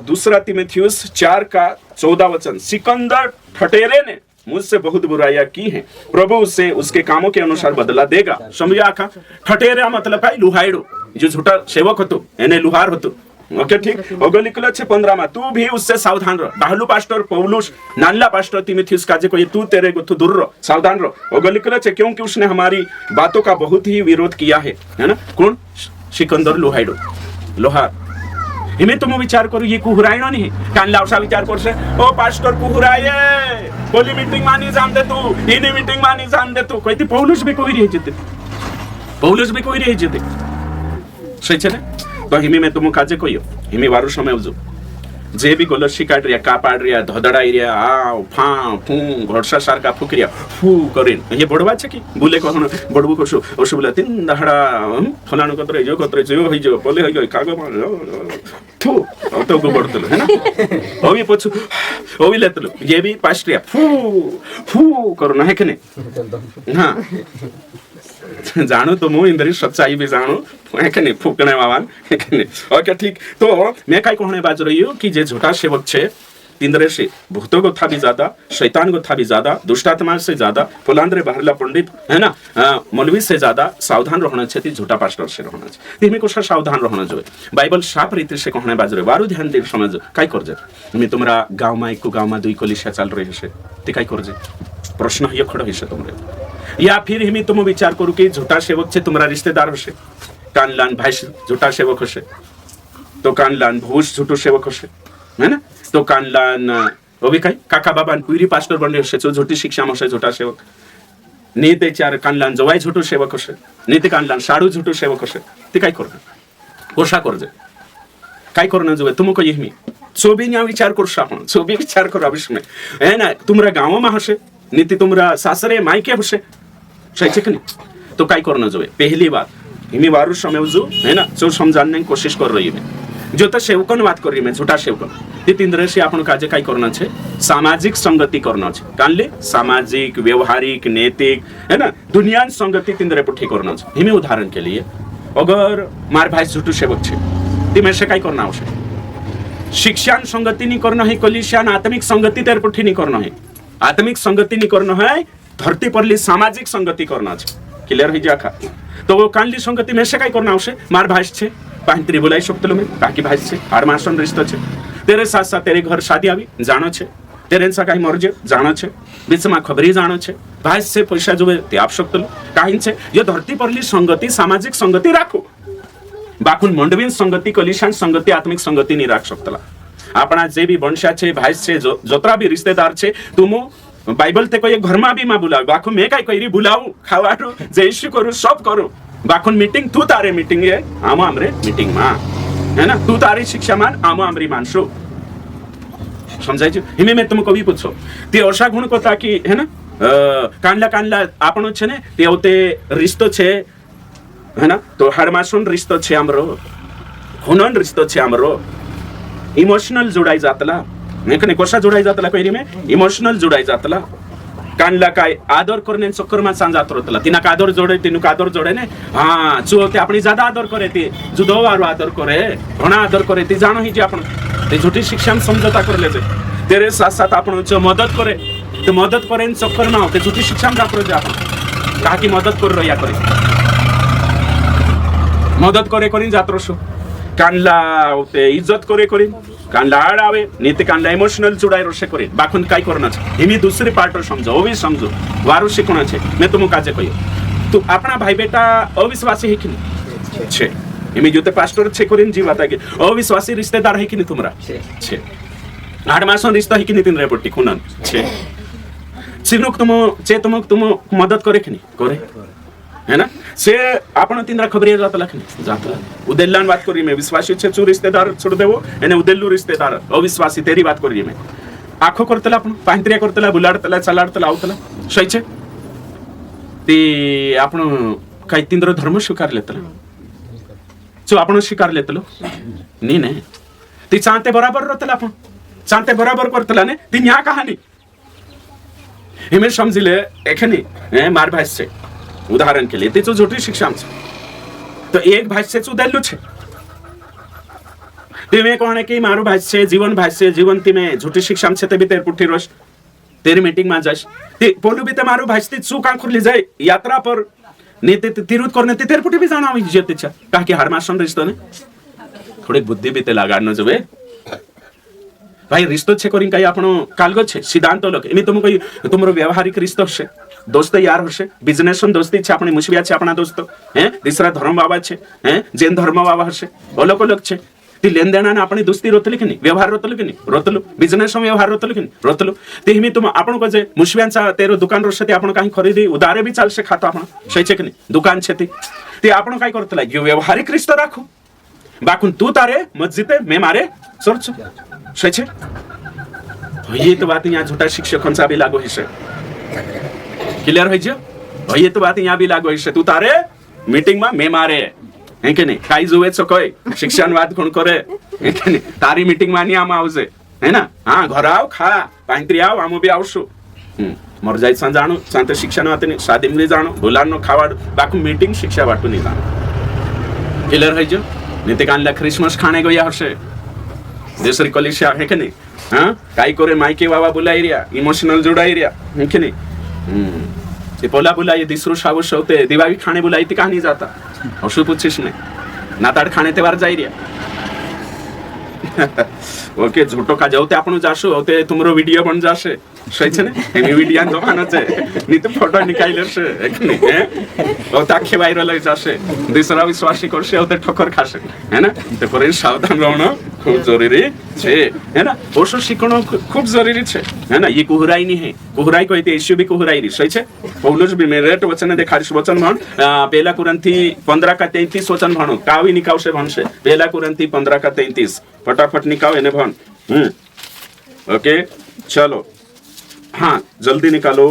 दूसरा तीमुथियुस 4:14 वचन सिकंदर ठटेरे ने मुझसे बहुत बुराइयां की हैं प्रभु उससे उसके कामों के अनुसार बदला देगा समझिया आखा ठटेरा मतलब है लुहाइडू जो झूठा सेवक होतो एने लुहार होतो ओके ठीक ओगो लिखलो छे 15 में तू भी उससे सावधान रह बाहलू पास्टर पौलुस नानला पास्टर तीमुथियुस का जे कोई तू तेरे को तू दूर रह सावधान रह ओगो लिखलो छे क्योंकि उसने हमारी बातों का बहुत ही विरोध किया है ना कौन सिकंदर लुहाइडू लोहार हिमे तुम विचार करू ये कुहुरायनो नहीं कान लावसा विचार करसे ओ पास्टर कुहुराये पोली मीटिंग मानी जान दे तू इनी मीटिंग मानी जान दे तू कोई पौलुस भी कोई रही जेते सही छे तो हिमे में तुम काजे कोयो हिमे वारो समय उजो जे भी गलसी काट रिया का पाड रिया धदड़ाई रिया आ फा फू घोड़सा सारका फुकरिया फू करेन ये बड़वा छे की बुले को बड़बू कोसु ओसुबला तीन दहड़ा फलानो कतरे जो होई जो बोले होई गय कागो फू तो गो बड़तलो है ना ओवी पछु ओवी लेतलो ये भी पास्ट्रिया फू करना है कने हां जानो तो मु इंद्री सच्चाई भी जानो है फूकने वावान ओके ठीक तो मैं काय कहने बाज रही हूँ कि जे झूठा सेवक छे इंद्रे से भूतों को था भी ज्यादा शैतान को था भी ज्यादा दुष्टात्मा से ज्यादा फुलांद्रे बहरला पंडित है ना मौलवी से ज्यादा सावधान रहना चाहिए झूठा पास्टर से रहना चाहिए हिमे को सावधान रहना जो बाइबल साफ रीति से कहने बाज रहे वारु ध्यान दे समझ काय कर जे मैं तुम्हारा गांव में एक गांव में 2 कलिसिया चल रही है ते काय कर जे प्रश्न ये खड़ा है तुमरे या फिर हिमी तुम विचार करू कि झूठा सेवक छे तुम्हारा रिश्तेदार हशे कानलान भाई झूठा सेवक हशे तो कानलान भूष झूठो सेवक हशे है ना तो कानलान ओबी काय काका बाबान पुरी पास्टर बन हशे जो झूठी शिक्षा में हशे झूठा सेवक नीते चार कानलान जवाई झूठो सेवक हशे नीते कानलान साडू झूठो सेवक हशे ते काय करना पोषा करजे काय करना जो तुम को यही सोबी न्या विचार करशा आपण सोबी विचार करो अवश्य में है ना तुम्हारा गांव में हशे नीति तुम्हारा सासरे मायके हशे सही छे नहीं तो काय करना जो पहली बात हिमी वारु समय जो है ना जो समझाने की कोशिश कर रही है जो तो सेवकन बात कर रही मैं झूठा सेवकन ते तीनरे से आपण काजे काय करना छे सामाजिक संगति करना छे कानले सामाजिक व्यवहारिक नैतिक है ना दुनियान संगति तीनरे पुठी करना छे हिमी उदाहरण के लिए अगर मार भाई झूठू सेवक छे ते में से काय करना आवश्यक शिक्षान संगति नहीं करना है कलिसियान आत्मिक संगति तेरे पुठी नहीं करना है आत्मिक संगति नहीं करना है धरती पर ली सामाजिक संगति करना है क्लियर हो जाखा तो वो कानली संगति में से काय करना आवश्य मार भाई छे पांत्री बोलाई सकतलो में बाकी भाई छे हार मासन रिश्तो छे तेरे साथ साथ तेरे घर शादी आवी जानो छे तेरे सा काही मरजे जानो छे बीच में खबरी जानो छे भाई से पैसा जो ते आप सकतलो काहीन छे ये धरती पर ली संगति सामाजिक संगति राखो बाकुन मंडवीन संगति कलिशान संगति आत्मिक संगति नहीं राख सकतला अपना जे भी वंशा छे भाई छे जोतरा भी रिश्तेदार छे तुम बाइबल ते कोई घर में भी मां बुलाओ बाखु मैं काय करी बुलाऊ खावाडू जयश्री करू सब करू बाखुन मीटिंग तू तारे मीटिंग है आमो हमरे मीटिंग मा है ना तू तारी शिक्षा मान आमो हमरी मानसो समझाय छ हिमे मैं तुमको भी पूछो ते अशा गुण को ताकि है ना कानला आपणो छे ने ते ओते रिश्तो छे है ना तो हरमासन रिश्तो छे हमरो हुनन रिश्तो छे हमरो इमोशनल जोडाई जातला नेकने कोशा जोडाई जातला कोई में इमोशनल जोडाई जातला कानला काय आदर करणे चक्कर मा सांजात रोतला तिना आदर जोडे तिनु आदर जोडे ने हाँ चु ते अपनी ज्यादा आदर करे ती जुदो वारो आदर करे घणा आदर करे ती जानो ही जे आपण ते झूठी शिक्षा में समझौता कर लेते तेरे साथ साथ आपण जो मदद करे ते मदद करे चक्कर में ते झूठी शिक्षा में जात आपण कहा की मदद कर रहा करे मदद करे करीन जात रसो कानला ते इज्जत करे करीन कानला आड आवे नीति कानला इमोशनल जुड़ाई रोशे करे बाकुन काय करना छे हिमी दूसरी पार्ट समझो ओ भी समझो वारू शिकना छे मैं तुमको काजे कहियो तू अपना भाई बेटा अविश्वासी है कि नहीं छे हिमी जोते पास्टर छे करीन जीवाता के अविश्वासी रिश्तेदार है कि नहीं तुमरा छे 8 मासों रिश्ता है कि नहीं तीन रेपोटी खुनन छे सिनुक तुम मदद करे कि नहीं करे है ना से आपण तीनरा खबरिया जातला कि नहीं जातला उदेल्लान बात करी मैं विश्वासी छे चू रिश्तेदार छोड़ देवो एने उदेल्लू रिश्तेदार अविश्वासी तेरी बात करी मैं आखो करतला आपण पांत्रिया करतला बुलाडतला चलाडतला आवतला सही छे ते आपण काय तीनरा धर्म स्वीकार लेतला चो आपण स्वीकार लेतलो नी ने ती चांते बराबर रतला आपण चांते बराबर करतला ने ती न्या कहानी हिमे समझिले एखनी मार भाई से उदाहरण के लिए तेचो झूठी शिक्षा में तो एक भाष्य उदेल्लू छे तेमे कोने की मारो भाष्य जीवन ती में झूठी शिक्षा में ते भी तेर पुठी रोश तेरी मीटिंग में जाश ते पोलू भी ते मारो भाष्य चूक आंखुरली जाए यात्रा पर ने ते तिरुत करने ते तेर पुठी भी जाना हुई जेते छा कहा कि हर मासन रिश्तो ने थोड़ी बुद्धि भी ते लगाडनो जबे भाई रिश्तो छे करिन काही आपण कालगो छे सिद्धांत लोक एमी तुम कोई तुमरो व्यवहारिक रिश्तो छे दोस्त यार होशे बिजनेस में दोस्ती छे अपनी मुशबिया छे अपना दोस्त हैं तीसरा धर्म बाबा छे हैं जैन धर्म बाबा होशे अलग अलग छे ती लेन देना ने अपनी दोस्ती रोतली कि नहीं व्यवहार रोतलो कि नहीं रोतलो बिजनेस में व्यवहार रोतलो कि नहीं रोतलो ते हिमी तुम आपण को जे मुशबियांचा तेरो दुकान रोशे ते आपण काही खरेदी उधारे भी चालशे खाता आपण सही छे कि नहीं दुकान छे ती आपण काय करतला जो व्यवहारिक रिश्तो राखो बाकुन तू तारे मस्जिदे मैं मारे सोच सही छे ये तो बात यहाँ झूठा शिक्षकों भी लागू है क्लियर है जो ये तो बात यहाँ भी लागू है तू तारे मीटिंग में मैं मारे है कि नहीं काई जुए छो कोई शिक्षण बात कोण करे है कि नहीं तारी मीटिंग में नहीं आम आवजे है ना हाँ घर आओ खा पांत्री आओ आमो भी आवशु मर जाई सा जाणो शांत शिक्षण वाते नहीं शादी में जाणो बोलानो खावाड़ बाकू मीटिंग शिक्षा वाटू नहीं जाणो क्लियर है जो नीति कानला क्रिसमस खाने गया हशे दूसरी कलिसिया है कि नहीं हाँ काई करे माइके बाबा बुलाई रिया इमोशनल जुड़ाई रिया है कि नहीं ये पोला बुलाई दिसरू शावुश होते दिवाली खाने बुलाई थी कहानी जाता और शू पूछिस ने नाताड़ खाने ते बार जाई रिया ओके झूठो का जाओते आपण जाशो होते तुमरो वीडियो बन जाशे सही छे ने एमी वीडियो दोकान छे नी तो फोटो निकाल लेशे एक नहीं है ओ ताखे वायरल हो जाशे दूसरा विश्वासी करशे होते ठोकर खाशे है ना तो पर सावधान रहना खूब जरूरी छे है ना ओशो शिकणो खूब जरूरी छे है ना ये कुहराई नहीं है कुहराई कहते यीशु भी कुहराई री सही छे पौलुस भी मेरेट वचन देखाड़ीश वचन भण पहला कुरंथी 15:33 वचन भणो कावी निकावशे भणशे पहला कुरंथी 15:33 फटाफट निकाव एने भण ओके चलो हाँ जल्दी निकालो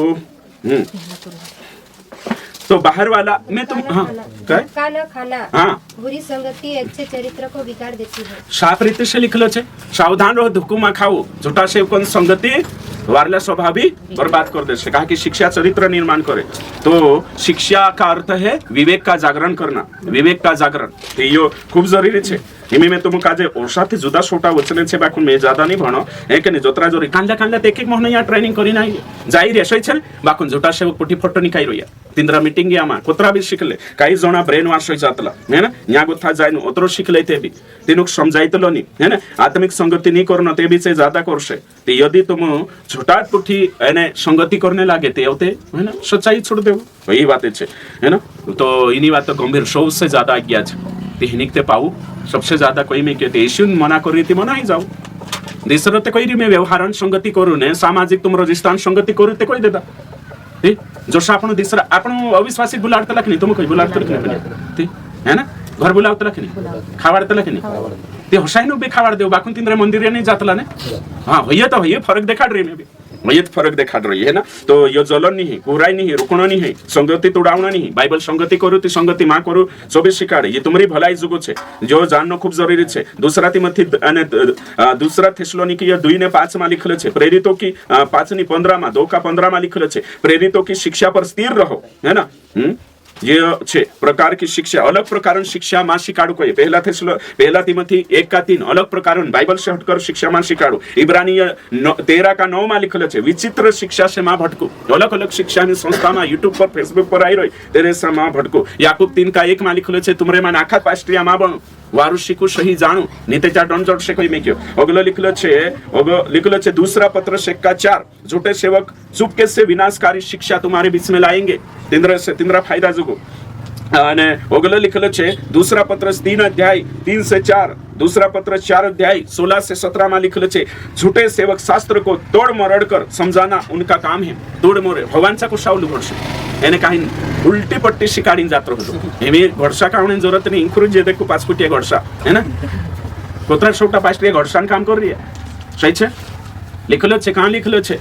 तो बाहर वाला मैं तुम हाँ क्या धोखा न खाना हाँ बुरी संगति अच्छे चरित्र को बिगाड़ देती है साफ रीते से लिखलो छे सावधान रहो धोखो मा खाओ झूठा सेवकन संगति वारला स्वभाव भी बर्बाद कर देशे कहा कि शिक्षा चरित्र निर्माण करे तो शिक्षा का अर्थ है विवेक का जागरण करना विवेक का जागरण तो यो खूब जरूरी छे हिमी में तुम काजे ओसाथे जुदा छोटा वचने छे बाकुन में ज्यादा नहीं भणो है कि नहीं जोतरा जोरी कांडा एक एक महीना यहाँ ट्रेनिंग करी नाही जाई रे सही छे बाकुन झूठा सेवक पुटी फोटो निकाई रोया तिंद्रा मीटिंग यामा कोतरा भी शिकले काही जोना ब्रेन वॉश होई जातला है ना न्या गुथा जायनु ओतरो शिकले ते भी तिनुक समजायतलो नी है ना आत्मिक संगति नहीं करनो ते भी से ज्यादा करशे ते यदि तुम झूठा पुठी एने संगति करने लागे ते होते है ना सच्चाई छोड़ देवो वही बातें छे है ना तो इनी बात तो गंभीर सबसे ज्यादा आज्ञा छे ते हिनिकते पाऊ सबसे ज्यादा कोई में कहते यीशु मना करी ती मना ही जाओ दिसरते कोई में व्यवहार संगति करू ने सामाजिक तुम रजिस्तान संगति करू ते कोई देता जोश आपण दिसरा आपण अविश्वासी बुलाडतला कि नहीं तुम कोई बुलाडतला कि नहीं है ना घर बुलावतला कि नहीं खावाडतला कि नहीं ते हसाइनो बे खावाड देव बाकुन तिंद्रे मंदिर नहीं जातला ने हां होय तो होय फरक देखाड रे में भी ये फरक देखा रही है ना। तो यो जलन नहीं, कुराई नहीं, रुकणो नहीं, संगति तोड़ावना नहीं। बाइबल संगति करू ती संगति मां करू सोबे शिकाड़े। ये तुम्हारी भलाई जुगो छे जो जाननो खूब जरूरी छे। दूसरा तिमोथी अने दूसरा थेसलोनिकी 2:5 में लिखलो छे, प्रेरितों की 5:15 में 2:15 में लिखलो छे, प्रेरितों की शिक्षा पर स्थिर रहो, है ना। ये छे प्रकार की शिक्षा, अलग प्रकार शिक्षा मां शिकाड़ू कोई। पहला तिमोथी 1:3 अलग प्रकार बाइबल से हटकर शिक्षा मां शिकाड़ू। इब्रानी 13:9 में लिखलो छे, विचित्र शिक्षा से मां भटकू। अलग अलग शिक्षा में संस्था में यूट्यूब पर फेसबुक पर आई रही तेरे से मां भटकू। याकूब 3:1 में लिखलो छे, तुमरे मां नाखा पास्ट्रिया मां बनू, वारु शिकू सही जानू, नीतेचा डोंजोट से कोई में क्यों। अगलो लिखलो छे दूसरा पत्र 1:4, झूठे सेवक चुपके से विनाशकारी शिक्षा तुम्हारे बीच में लाएंगे, तिंद्रा फायदा जुगो। અને ઓગલો लिखलो छे दूसरा पत्र 3:3-4, दूसरा पत्र 4:16-17 में लिखलो छे, झूठे सेवक शास्त्र को तोड़ मरोड़ कर समझाना उनका काम है। तोड़ मोरे भगवानचा को शावलू घडशे એને કાઈ ઉલટી પટ્ટી શીખાડીને જાતો હતો। એમે ઘડસા કાવણે જરૂરત નહીં, ઇન્ક્રુજ જે દેખો 5 ફૂટિયા ઘડસા હે ના, કોતરા છોટા પાસ્ટિયા ઘડસાનું કામ કરી રહ્યા। સही છે, लिखलो छे, कहां लिखलो छे?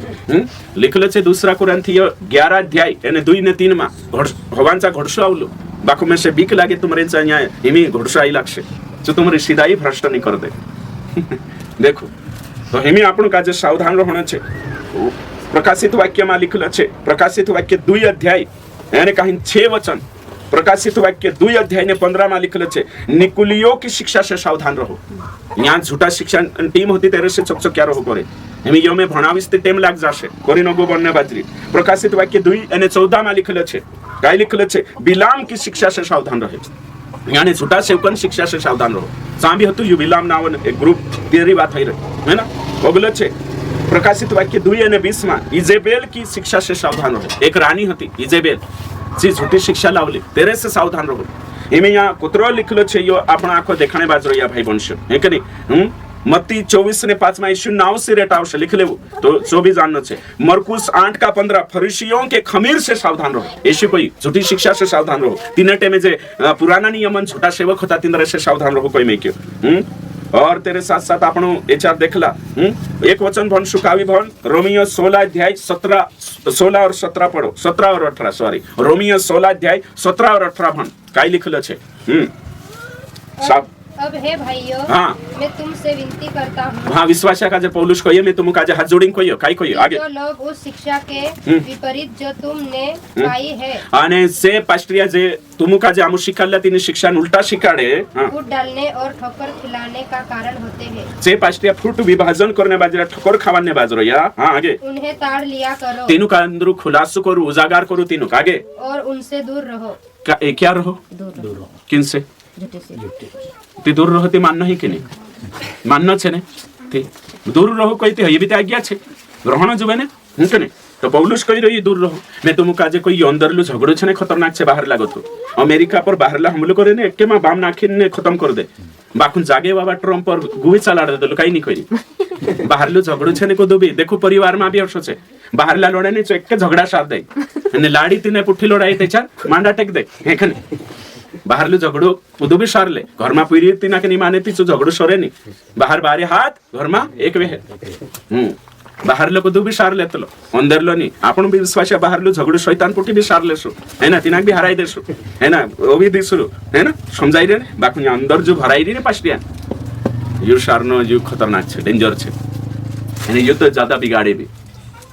लिखलो छे दूसरा कुरानथी 11:2 અને 2 ને 3 માં ભગવાનचा घडसो आवलो, बाकू में से बीक लागे तुम्हारे અહીંયા એમી ઘડસા આઈ લાગશે જો तुम्हारी सीधाई भ्रष्ट नहीं कर दे। देखो तो એમી આપણું કાજે સાવધાન રહેવાનું છે। प्रकाशित वाक्य में लिखलो छे, प्रकाशित वाक्य 2:2 यानी कहीं 6 वचन, प्रकाशित वाक्य 2:15 में लिखलो छे, निकुलियों की शिक्षा से सावधान रहो। यहाँ झूठा शिक्षा टीम होती तेरे से चकचक्या रहो करे, एम यो में भणावीस ते टेम लाग जाशे कोरी नगो बनने बाजरी। प्रकाशित वाक्य 2:14 में लिखलो छे, काय लिखलो छे, बिलाम की शिक्षा से सावधान रहे, यानी झूठा सेवकन शिक्षा से सावधान रहो। सांभी हतु यू बिलाम नावन एक ग्रुप तेरी बात થઈ રહી है ना। बोलो छे प्रकाशित वाक्य 2:20 में इजेबेल की शिक्षा से सावधान रहो। एक रानी थी इजेबेल, जी झूठी शिक्षा लावली, तेरे से सावधान रहो। एम यहाँ कुतरो लिखलो छे, यो अपना आंखो देखाने बाज रही भाई बंशो है कि नहीं। मत्ती 24:5 में यीशु नाव से रेट आवशे, लिख लेवो तो 24 जाननो छे। मरकुस 8:15 फरीसियों के खमीर से सावधान रहो। यीशु कोई झूठी शिक्षा से सावधान रहो। तीन टेमे जे पुराना नियमन झूठा सेवक होता तीन से सावधान रहो कोई में क्यों। और तेरे साथ साथ आपनो एचार देखला एक वचन भवन सुकावी भवन रोमियो 16:17 और 17 पढ़ो, 17 और 18 सॉरी, रोमियो 16:17 और 18 भवन काय लिखलो छे। साहब अब हे भाइयों, हाँ मैं तुमसे विनती करता हूँ। हाँ विश्वासा का जे पौलुस कहिए, मैं तुम काजे हाथ जोड़ीने कहियो, काय कहियो आगे। जो लोग उस शिक्षा के विपरीत जो तुमने पाई है आने से पास्ट्रिया जे तुम काजे आमु शिकाडला तिने शिक्षा उल्टा शिकाडे, फूट डालने और ठोकर खिलाने का कारण होते हैं। जे पास्ट्रिया फूट विभाजन करने बाजरा ठोकर खावाने बाजरो या हाँ आगे। उन्हें ताड़ लिया करो, तीनों का अंदर खुलासो करो, उजागर करो तीनों का आगे। और उनसे दूर रहो। क्या रहो? दूर रहो। किन से? ती दूर रहो ती मानना ही कि नहीं मानना छे ने ती दूर रहो कोई ती ये भी आज्ञा छे ग्रहण जुबे ने कि नहीं। तो पौलुस कही रही दूर रहो। मैं तुम काजे कोई अंदरलू झगड़ो छे ने खतरनाक छे बाहर लागो तो अमेरिका पर बाहरला हमलो करे ने एके में बाम नाखीने खत्म कर दे। बाकुन जागे बाबा ट्रम्प पर गुवी चलाड़ दे तो कई नहीं कोई बाहरलू झगड़ो छे ने को दुबी देखो परिवार में भी असो छे बाहरला लोड़े ने एक झगड़ा साथ दे અને લાડી તીને પુઠ્ઠી લોડાઈ તે ચાર માંડા ટેક દે હે बाहरलो झगड़ो उदो भी सारले घर में पीरी तीना के नहीं माने ती झगड़ो सरे नहीं बाहर बारे हाथ घर में एक वे बाहर लो कुदू भी सार लेते लो अंदर लो नहीं आपण भी विश्वास बाहर लो झगड़ो शैतान पुटी भी सार लेसु है ना तीना भी हराई देसु है ना वो भी दिसु है ना समझाई रे बाकी अंदर जो भराई रे पास्टिया यू सारनो जो खतरनाक छे डेंजर छे यानी यो तो ज्यादा बिगाड़े भी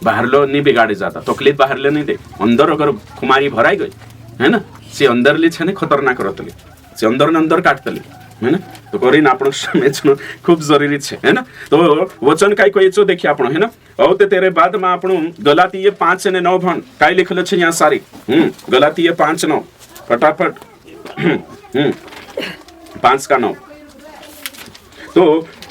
बाहर लो नहीं बिगाड़े ज्यादा तकलीफ बाहर ले नहीं दे अंदर अगर खुमारी भराई गई है ना से अंदर ले छे ने खतरनाक रतली से अंदर ने अंदर काटतली है ना। तो करीन आपण समझनो खूब जरूरी छे है ना। तो वचन काय कोई छो देखिए आपण है ना। औ ते तेरे बाद में आपण गलातीय 5:9 भण काय लिखलो छे यहाँ सारी गलातीय 5:9 फटाफट 5:9 तो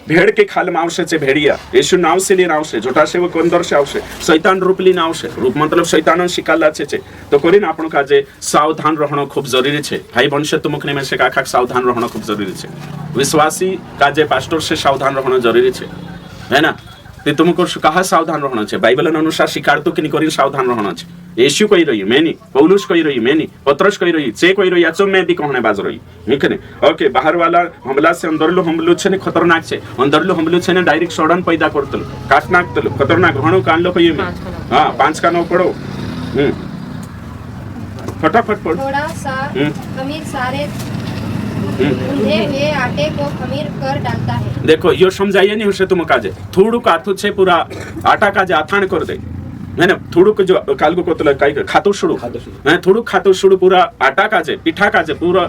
भेड़ के खाल में आवशे छे भेड़िया यीशु नाव से लेने आवशे झूठा सेवक अंदर से आवशे शैतान रूप लीने आवशे रूप मतलब शैतान शिकाला छे तो करीन आपण काजे सावधान रहणो खूब जरूरी छे। भाई वंश तुमकने में से काखा सावधान रहणो खूब जरूरी छे। विश्वासी काजे पास्टर से सावधान रहणो जरूरी छे है ना। ते तुमको कहा सावधान रहना चाहिए बाइबल अनुसार शिकायतों की निकोरी सावधान रहना चाहिए यीशु कही रही मैंने पौलुस कही रही मैंने पत्रस कही रही से कही रही अचो मैं दी कहने बाज रही ठीक है ओके बाहर वाला हमला से अंदर लो हमलो छे ने खतरनाक छे अंदर लो हमलो छे ने डायरेक्ट सड़न पैदा करतलो काट नाखतलो खतरनाक घणो कान लो कही में हां 5 का नो पढ़ो फटाफट पढ़ो थोड़ा सा खमीर सारे ऊंधे हुए आटे को खमीर कर डालता है। देखो यो समझाइए नहीं उसे तुम काजे थोड़ू काथू छे पूरा आटा काजे आथाण कर दे है ना थोड़ू जो काल को कोतला काई खातो शुरू है थोड़ू खातो शुरू पूरा आटा काजे पिठा काजे पूरा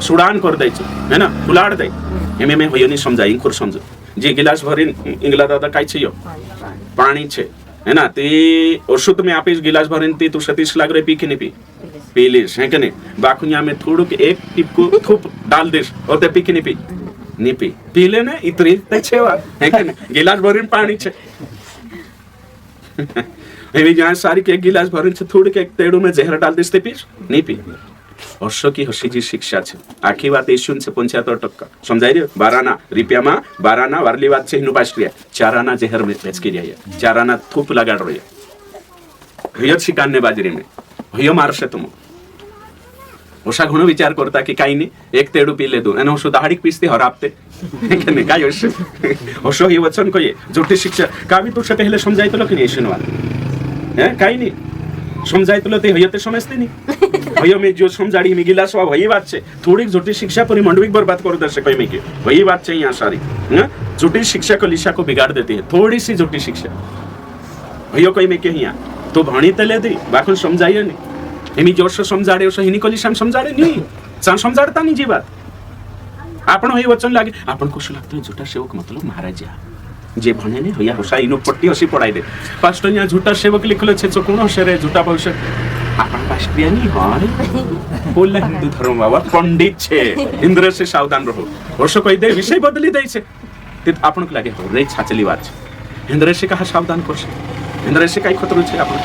सुडान कर दे है ना फुलाड़ दे एमे में होयो नहीं समझाई खुर समझो जे गिलास भरी इंगला दादा काई छे यो पानी छे है ना ते ओषुध में आपिस गिलास भरीन ती तू सतीश लाग रे पी के नहीं पी लीस है कि नहीं बाकुनिया में थोड़ू के एक टिप को थूप डाल देस और ते पी के नहीं पी ले ना इतनी तक छेवा है कि नहीं गिलास भरीन पानी छे एवी जहाँ सारी के एक गिलास भरीन छे थोड़ी के एक तेड़ू में जहर डाल देस ते पी नहीं पी वर्षों की हसी जी शिक्षा छे आखी बात येशून से 75% समझाई रहे 12 ना रुपया में 12 ना वारली बात छे हिनु पास्ट्रिया 4 आना जहर में बेच के रिया 4 आना थूप लगाड़ रही है शिकान्य बाजरी में हयो मारशे तुम ओशा घणो विचार करता की काही नाही एक तेडू पी लेदू आणि ओशो दाहाडीक पिसते हरापते कने काय ओशो ओशो हे वचन कोये जोटी शिक्षा कावी तो पहले समजाय तो लकनी येशून वाला है काही नाही समजाय तो ते हयो ते समजते नहीं हयो में जो समजाड़ी में गिलास वा वही बात छे थोड़ी जोटी शिक्षा पूरी मंडविक बर्बाद कर दे कोई में के वही बात छे यहां सारी जोटी शिक्षा को लिशा को बिगाड़ देती है थोड़ी सी जोटी शिक्षा हयो कोई में के यहां तो भणी तले दी बाकुल समजाय नहीं एमी जोश समजाड़े ओस हिनी को लिशा समजाड़े नहीं सा समजाड़ता नहीं जी बात आपण हे वचन लागे आपण को लागतो झूठा सेवक मतलब महाराज जे भने ने होया होसा इनो पट्टी असी पडाई दे पास्टर या झूठा सेवक लिखलो छे तो कोण हसे रे झूठा भविष्य आपण पास्टर नहीं हाय बोलला हिंदू धर्म बाबा पंडित छे इंद्र से सावधान रहो होसो कहि दे विषय बदली दे छे ते आपण को लागे हो रे छाचली बात छे इंद्र से कहा सावधान करसे इंद्र से काई खतरो छे आपण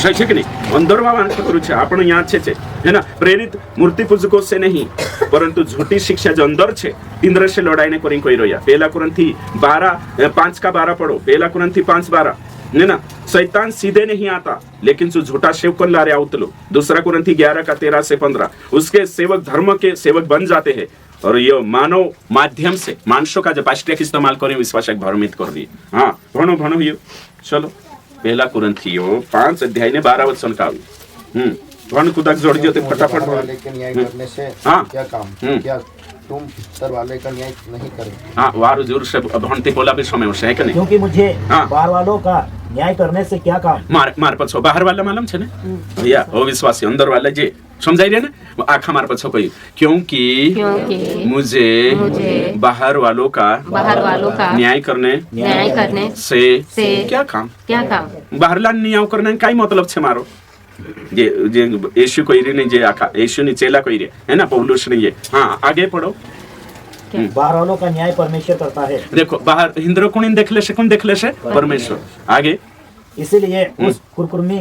सही कि नहीं अंदर बाबा खतरो छे आपण यहाँ छे है ना प्रेरित मूर्ति पूजकों से नहीं परंतु झूठी शिक्षा जो अंदर छे इंद्र से लड़ाई ने करी कोई रोया पहला कुरंथी 5 का 12 पढ़ो पहला कुरंथी 5:12 है ना शैतान सीधे नहीं आता लेकिन जो झूठा सेवक ला रहे उतलो दूसरा कुरंथी 11 का 13 से 15 उसके सेवक धर्म के सेवक बन जाते हैं और ये मानव माध्यम से मानसों का जो पास्टिया का इस्तेमाल करें विश्वास भ्रमित कर दिए हाँ भणो भणो ये चलो पहला कुरंथियो 5 अध्याय ने 12 वचन का भण कुदक जोड़ दियो ते फटाफट वाले के न्याय करने से हाँ क्या काम क्या तुम तर वाले का न्याय नहीं करे हाँ वारु जोर से भणते बोला भी समय है कि नहीं क्योंकि मुझे हाँ। बाहर वालों का न्याय करने से क्या काम मार पछो बाहर वाला मालूम छे ने भैया ओ विश्वासी अंदर वाला जे समझाई रहे ना आखा मार पछो कोई क्योंकि मुझे बाहर वालों का न्याय करने से क्या काम बाहरला न्याय करने का मतलब छे मारो जे जे यीशु कोई रे ने जे आखा यीशु ने चेला कोई रे है ना पौलुस ने ये हाँ आगे पढ़ो बाहर वालों का न्याय परमेश्वर करता है देखो बाहर हिंद्र कौन देखले से परमेश्वर आगे इसीलिए उस कुरकुरमी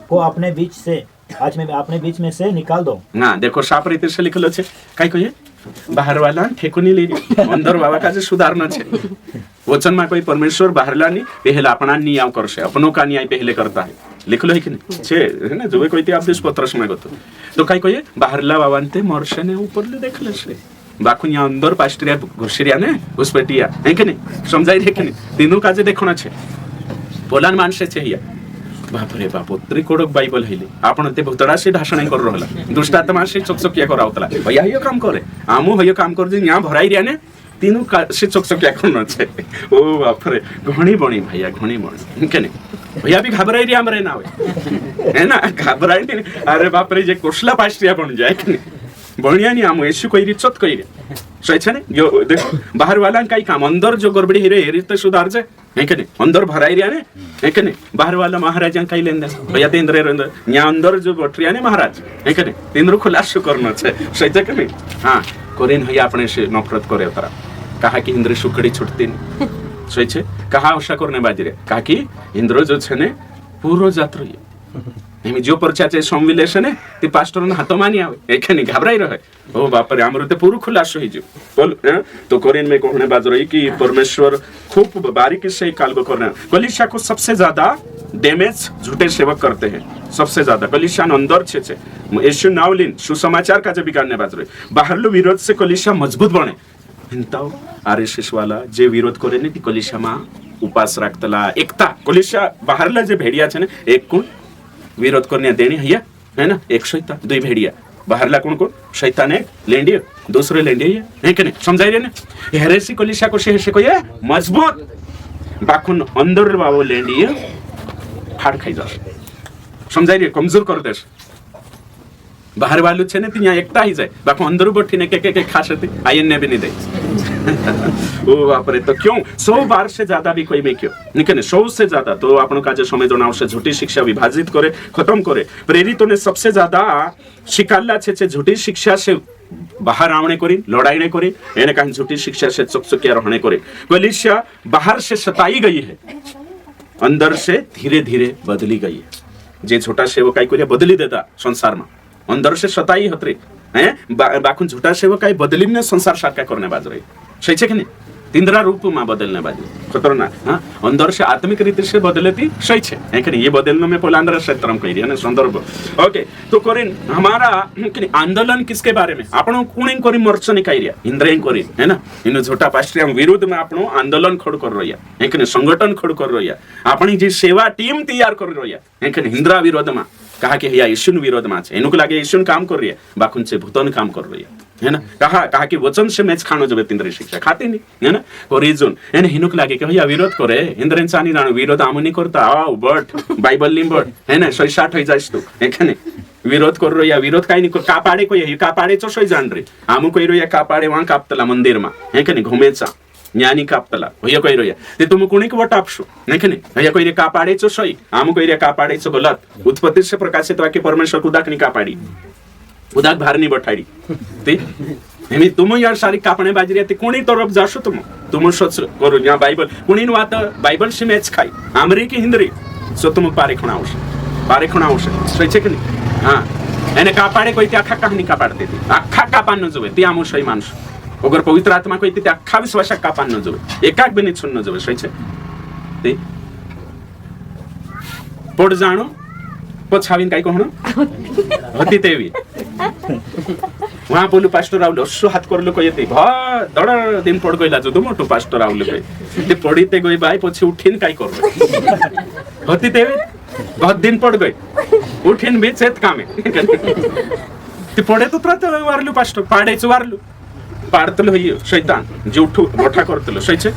को अपने बीच से आज में अपने बीच में से निकाल दो ना देखो साफ रीते से लिखलो छे काई कहिए बाहर वाला ठेकुनी ले अंदर बाबा का जे सुधारना छे वचन में कोई परमेश्वर बाहरला नहीं पहले अपना न्याय करसे अपनों का न्याय पहले करता है लिखलो है कि नहीं छे है ना जो कोई ते आदेश पत्र में गतो तो काई कहिए बाहरला बाबांते मरसे ने ऊपर ले देखले से बाकुनिया अंदर पास्टरिया घुसरिया ने घुसपेटिया है कि नहीं समझाई रे कि नहीं तीनों काजे देखना छे पोलान मानसे छे हिया बाप रे बाप त्रिकोडक बाइबल हेले आपण ते भुतडा से भाषण कर रहला दुष्टात्मा से चकचकिया करावतला भैया यो काम करे आमु हयो काम कर जे यहां भराई रिया ने तीनों का से चकचकिया करना छे ओ बाप रे घणी बणी भैया घणी बणी के नहीं भैया भी घबराई रिया हमरे ना है ना घबराई नहीं अरे बाप रे जे कोसला पास्टरिया बन जाए कि नहीं बढ़िया नहीं आमु यीशु कोई रिचत कोई रे सही छे ने जो देखो बाहर वाला काई काम अंदर जो गड़बड़ी हिरे हेरिते सुधार जे है के नहीं अंदर भराई रिया ने है के नहीं बाहर वाला महाराज काई लेंदे भैया तेंद्रे रेंद्र न्या अंदर जो बटरिया ने महाराज है के नहीं तेंद्र खुलासो करना छे सही छे के नहीं हां कोरिन भैया अपने से नफरत करे तरा कहा कि इंद्र सुकड़ी छुटती नहीं सही छे कहा आशा करने बाजी रे कहा कि इंद्र जो छे ने पूरो जात्र એમ જો પરચા છે સંવિલેશન તે પાસ્ટરનો હાથો માની આવે એખની ઘબરાઈ રહે ઓ બાપ રે આમરું તે પૂરું ખુલાસો હી જો બોલ तो कोरियन में कहने बात रही कि परमेश्वर खूब बारीकी से कार्य करना कलीसिया को सबसे ज्यादा डैमेज झूठे सेवक करते हैं सबसे ज्यादा कलीसिया अंदर छे यीशु नावलिन सुसमाचार का जब बिगाड़ने बात रही बाहर लो विरोध से कलीसिया मजबूत बने हिंताओ आरएसएस वाला जे विरोध करे ने ती कलीसिया में उपास राखतला एकता कलीसिया बाहरला जे भेड़िया छे ने एक कोण विरोध करने देनी है ना एक शैतान दुई भेड़िया बाहरला कौन कौन शैतान है लेंडियो दूसरे लेंडियो है कि नहीं समझाई रहे ना हेरेसी कलीसिया को से कोई है मजबूत बाखुन अंदर बाबो लेंडियो फाड़ खाई जाए समझाई रहे कमजोर कर दे बाहर वालू छे ने ત્યાં એકતા હી જાય બાકો અંદર બેઠીને કે ખાશે તે આયન भी नहीं दे ओ बाप रे तो क्यों 100 बार से ज्यादा भी कोई में क्यों निकने 100 से ज्यादा तो આપણો કાજે સમય જણાવશે झूठी शिक्षा विभाजित करे खत्म करे प्रेरितों ने सबसे ज्यादा शिकाला छे झूठी शिक्षा से बाहर आवणे करी लड़ाई ने करी एने कहीं झूठी शिक्षा से चकचकिया रहने करी कलीसिया बाहर से सताई गई है अंदर से धीरे धीरे बदली गई है जे छोटा सेवक काय करे बदली देता संसार में अंदर से सताई होते हैं बाखुन झूठा सेवक काय बदली ने संसार सारखा करने बाज रही सही है कि नहीं तिंद्रा रूप में बदलने बाजू खतरनाक हाँ अंदर से आत्मिक रीति से बदलती सही है कि ये बदलने में पोलांद्र क्षेत्र कही रही संदर्भ ओके तो करें हमारा आंदोलन किसके बारे में आपण कुणी करी मोर्चा निकाई रिया इंद्रिय करी है ना इन झूठा पास्ट्रिया विरुद्ध में आपण आंदोलन खड़ कर रही है कि संगठन खड़ कर रही है अपनी जी सेवा टीम तैयार कर रही है कि इंद्रा विरोध में कहा कि या यीशु विरोध में है इनको लगे यीशु काम कर रही है बाकुन से भूतन काम कर रही है ना कहा कि वचन से मैच खानो जो इंद्रिय शिक्षा खाती नहीं है ना और रीजन एने हिनुक लागे कि भैया विरोध करे इंद्रिय चानी जानो विरोध आम नहीं करता आओ बट बाइबल लिम बट है ना 160 हो जाइस तू एखने विरोध कर रही है विरोध काई नहीं कर कापाड़े को यही कापाड़े चो सोई जान रे आमु कोई रही कापाड़े वहां कापतला मंदिर में है कि नहीं घुमेचा ज्ञानी कापतला भैया कोई रही ते तुम कुणी को वट आपशो नहीं कि नहीं भैया कोई रे कापाड़े चो सोई आमु कोई रे कापाड़े चो गलत उत्पत्ति से प्रकाशित वाक्य परमेश्वर उदाक नहीं कापाड़ी उदाक बाहर नहीं बैठाड़ी ते एमी तुम यार सारी कापणे बाजरी ते कोणी तरफ जाशो तुम सच करो या बाइबल कोणी वात बाइबल से मैच खाई आमरी की हिंदरी सो तुम पारे खणावशे सही છે કે નહીં હા એને કાપાડે કોઈ તે આખા કહાની કાપાડતી હતી આખા કાપાન ન જોવે તે આમો સહી માનશ અગર પવિત્ર આત્મા કોઈ તે આખા વિશ્વાસ કાપાન ન જોવે એકાક બની છન ન જોવે સહી છે તે પડ જાણો પછાવીને કાઈ કહણો હતી તેવી वहां बोलू पास्टर राहुल अश्व हाथ करलो कही भा दड़ दिन पड़ गई जो मोटू पास्टर राहुल कही पड़ीते गई बाई पछे उठीन काई कर होती तेवे बहुत दिन पड़ गई उठीन भी चेत कामे ते पड़े तो तुरंत वारलू पास्टर पाड़े वारलू पाड़तलो ही शैतान जे उठू मोठा करतलो सही छे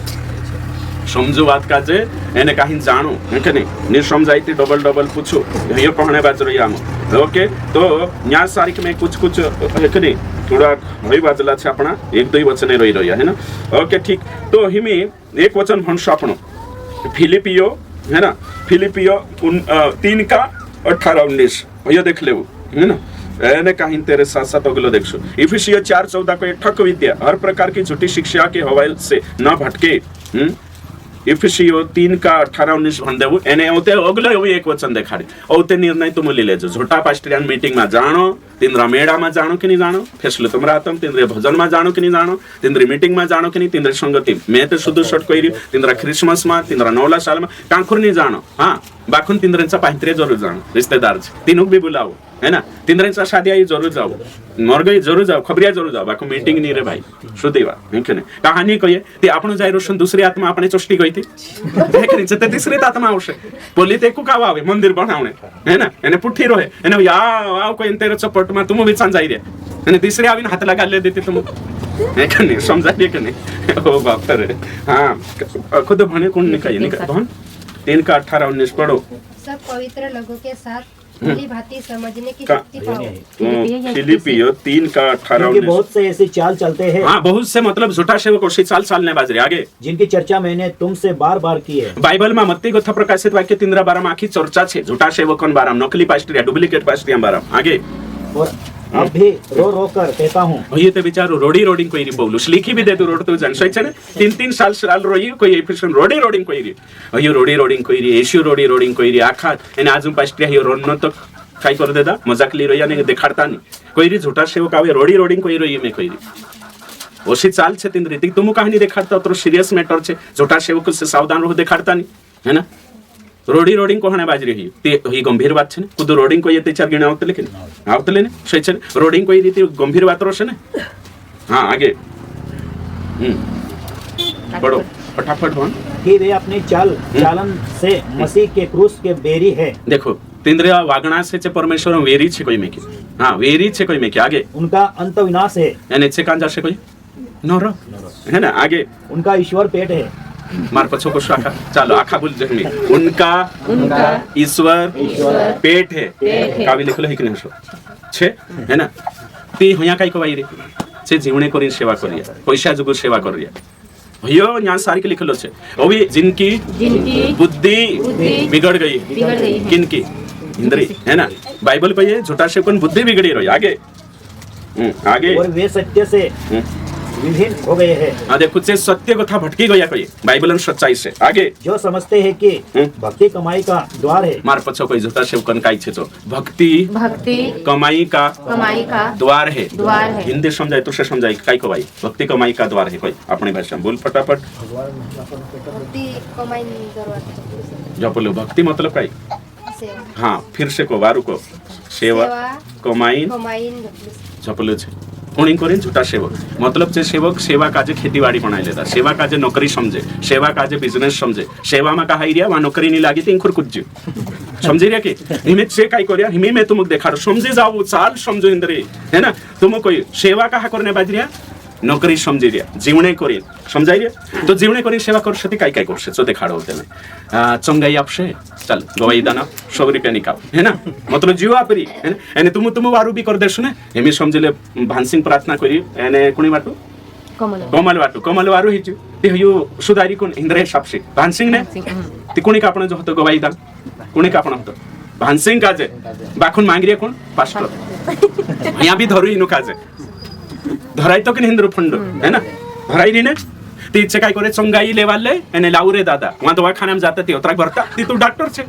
समझो बात का जे एने कहीं जानो है कि नहीं निसमझाई डबल डबल पूछो ये कहने बाज रही आम ओके तो न्याय सारिक में कुछ है कि नहीं थोड़ा वही बाजला छे अपना एक दो वचन रही रही है ना ओके ठीक तो हिमी एक वचन भणशो आपणो फिलिपियो है ना फिलिपियो 3:18-19 ये देख लेवो है ना एने कहीं तेरे साथ साथ अगलो देखो इफिसियो 4:14 को एक ठक विद्या हर प्रकार की झूठी शिक्षा के हवाले से न भटके इफिसियो 3:18-19 भण देवु एने ओते अगलो एवं एक वचन देखाड़ी ओते निर्णय तुम ले लेजो झूठा पास्टरियन मीटिंग में जानो तिंद्रा मेड़ा में जानो कि नहीं जानो फैसलो तुम रातम तिंद्रे भजन में जानो कि नहीं जानो तिंद्री मीटिंग में जानो कि नहीं तिंद्रे संगति मैं तो शुद्ध शॉट कोई तिंद्रा क्रिसमस में तिंद्रा नवला साल में कांखुर नहीं जानो हाँ बाखुन तिंद्रेंचा पाहित्रे जरूर जानो रिश्तेदार तीनों भी बुलाओ है ना तिंद्रेंचा शादी आई जरूर जाओ मर गई जरूर जाओ खबरिया जरूर जाओ बाको मीटिंग नहीं रे भाई शुद्धिवा है कि नहीं कहानी कहिए ते आपण जाय रोशन दूसरी आत्मा आपणे चोष्टी गई थी है कि नहीं ते तीसरी आत्मा आवशे बोली ते को कावा आवे मंदिर बनावणे है ना एने पुठी रोहे एने या आओ कोई तेरे चपट में तुम भी जाई रे एने तीसरी आवीने हाथ लगा ले देती तुम है कि नहीं समझाइए कि नहीं ओ बाप रे हां खुद भने कोण नहीं कहिए नहीं बहन 3:18-19 पढ़ो सब पवित्र लोगों के साथ भली भांति समझने की शक्ति पाओ फिलिपियो 3:18-19 बहुत से ऐसे चाल चलते हैं हाँ बहुत से मतलब झूठा सेवक उसी चाल ने बाजरे आगे जिनकी चर्चा मैंने तुमसे बार बार की है बाइबल में मत्ती कथा प्रकाशित वाक्य 3:12 में आखी चर्चा छे झूठा सेवकन बाराम नकली पास्टरिया डुप्लीकेट पास्टरिया बाराम आगे और अब भी रो रो कर कहता हूँ भैया ते बिचारो रोडिंग कोई बोलू लिखी भी दे तू रोड तो जान सही छे ने 3 साल रोई कोई एफिशन रोडिंग कोई री भैया रोडिंग कोई री एशु रोडिंग कोई री आखा एने आजू पास्टरिया हियो रोन तो काय कर देदा मजाक ली रही ने देखाड़ता नहीं कोई री झूठा सेवक आवे रोडी रोडिंग कोई रही में कोई री ओसी चाल छे तीन रीति तुम कहानी देखाड़ता तो सीरियस मैटर छे झूठा सेवक से सावधान रहो देखाड़ता नहीं है ना रोडी रोडिंग को हने बाज रही ते ही गंभीर बात छे कुदो रोडिंग को ये ते चार गिना होते लेकिन आवतले ने सही छे रोडिंग कोई रीति गंभीर बात रोशे ने हां आगे पढ़ो फटाफट बोल कि वे अपनी चालन से मसीह के क्रूस के बेरी है। देखो तिंद्रिया वागणा से चे परमेश्वर वेरी छे कोई में की हां वेरी छे कोई में की आगे उनका अंत विनाश है। यानी छे कांजा से कोई नोरो है ना आगे उनका ईश्वर पेट है। मार पछो को आखा चलो आखा बोल जहमी उनका ईश्वर पेट है कावी लिखलो है कि नहीं छे है ना ती होया काई को रे से जीवने करी सेवा करिया पैसा जुगु सेवा करिया भैया यहाँ सारी के लिखलो छे अभी जिनकी बुद्धि बिगड़ गई किनकी इंद्री है ना बाइबल पे ये झूठा से कौन बुद्धि बिगड़ी रही आगे आगे और वे सत्य से विभिन्न हो गए हैं। हाँ देखो से सत्य कथा भटकी गया कोई बाइबल में सच्चाई से आगे जो समझते हैं कि भक्ति कमाई का द्वार है। मार पछो कोई झूठा से कौन काई छे तो भक्ति कमाई का द्वार है हिंदी समझाए तो से समझाए काई को भाई भक्ति कमाई का द्वार है कोई अपनी भाषा में बोल फटाफट भक्ति कमाई जरूरत जब बोलो भक्ति मतलब काई सेवा हाँ फिर से को वारु को सेवा कमाई झपलो छे कोणी करे झूठा सेवक मतलब जे सेवक सेवा काजे खेतीबाड़ी बनाई लेता सेवा काजे नौकरी समझे सेवा काजे बिजनेस समझे सेवा में कहा रिया वहां नौकरी नहीं लागी तीन खुर कुछ समझे रिया के हिमे से काई करिया हिमे मैं तुमको देखा समझे जाओ चाल समझो इंद्रे है ना तुम कोई सेवा कहा करने बाज रिया नौकरी समझी रिया जीवने करी समझाई रिया तो जीवने करी सेवा कर सकती काई काई कर से देखाड़ो होते में चंगाई आपसे चल गवाई दाना 100 रुपया निकाल है ना मतलब जीव आपरी है ना एने तुम वारू भी कर देसु ने एमी समझले भानसिंग प्रार्थना करी एने कुणी बाटू कमल वारू हिजु ते यो सुधारी कोण इंद्रे सापसे भानसिंग ने ती कुणी का आपण जो होतो गवाई दान कुणी का आपण होतो भानसिंग काजे बाखून मांगरिया कोण पास्टर यहाँ भी धरू इनु काजे धराई तो कि हिंदू फंड है ना धराई री ने ती इच्छे काय करे चंगाई लेवाले एने लाउरे दादा वहां दवा खाने में जाता ती उतरा भरता ती तू डॉक्टर छे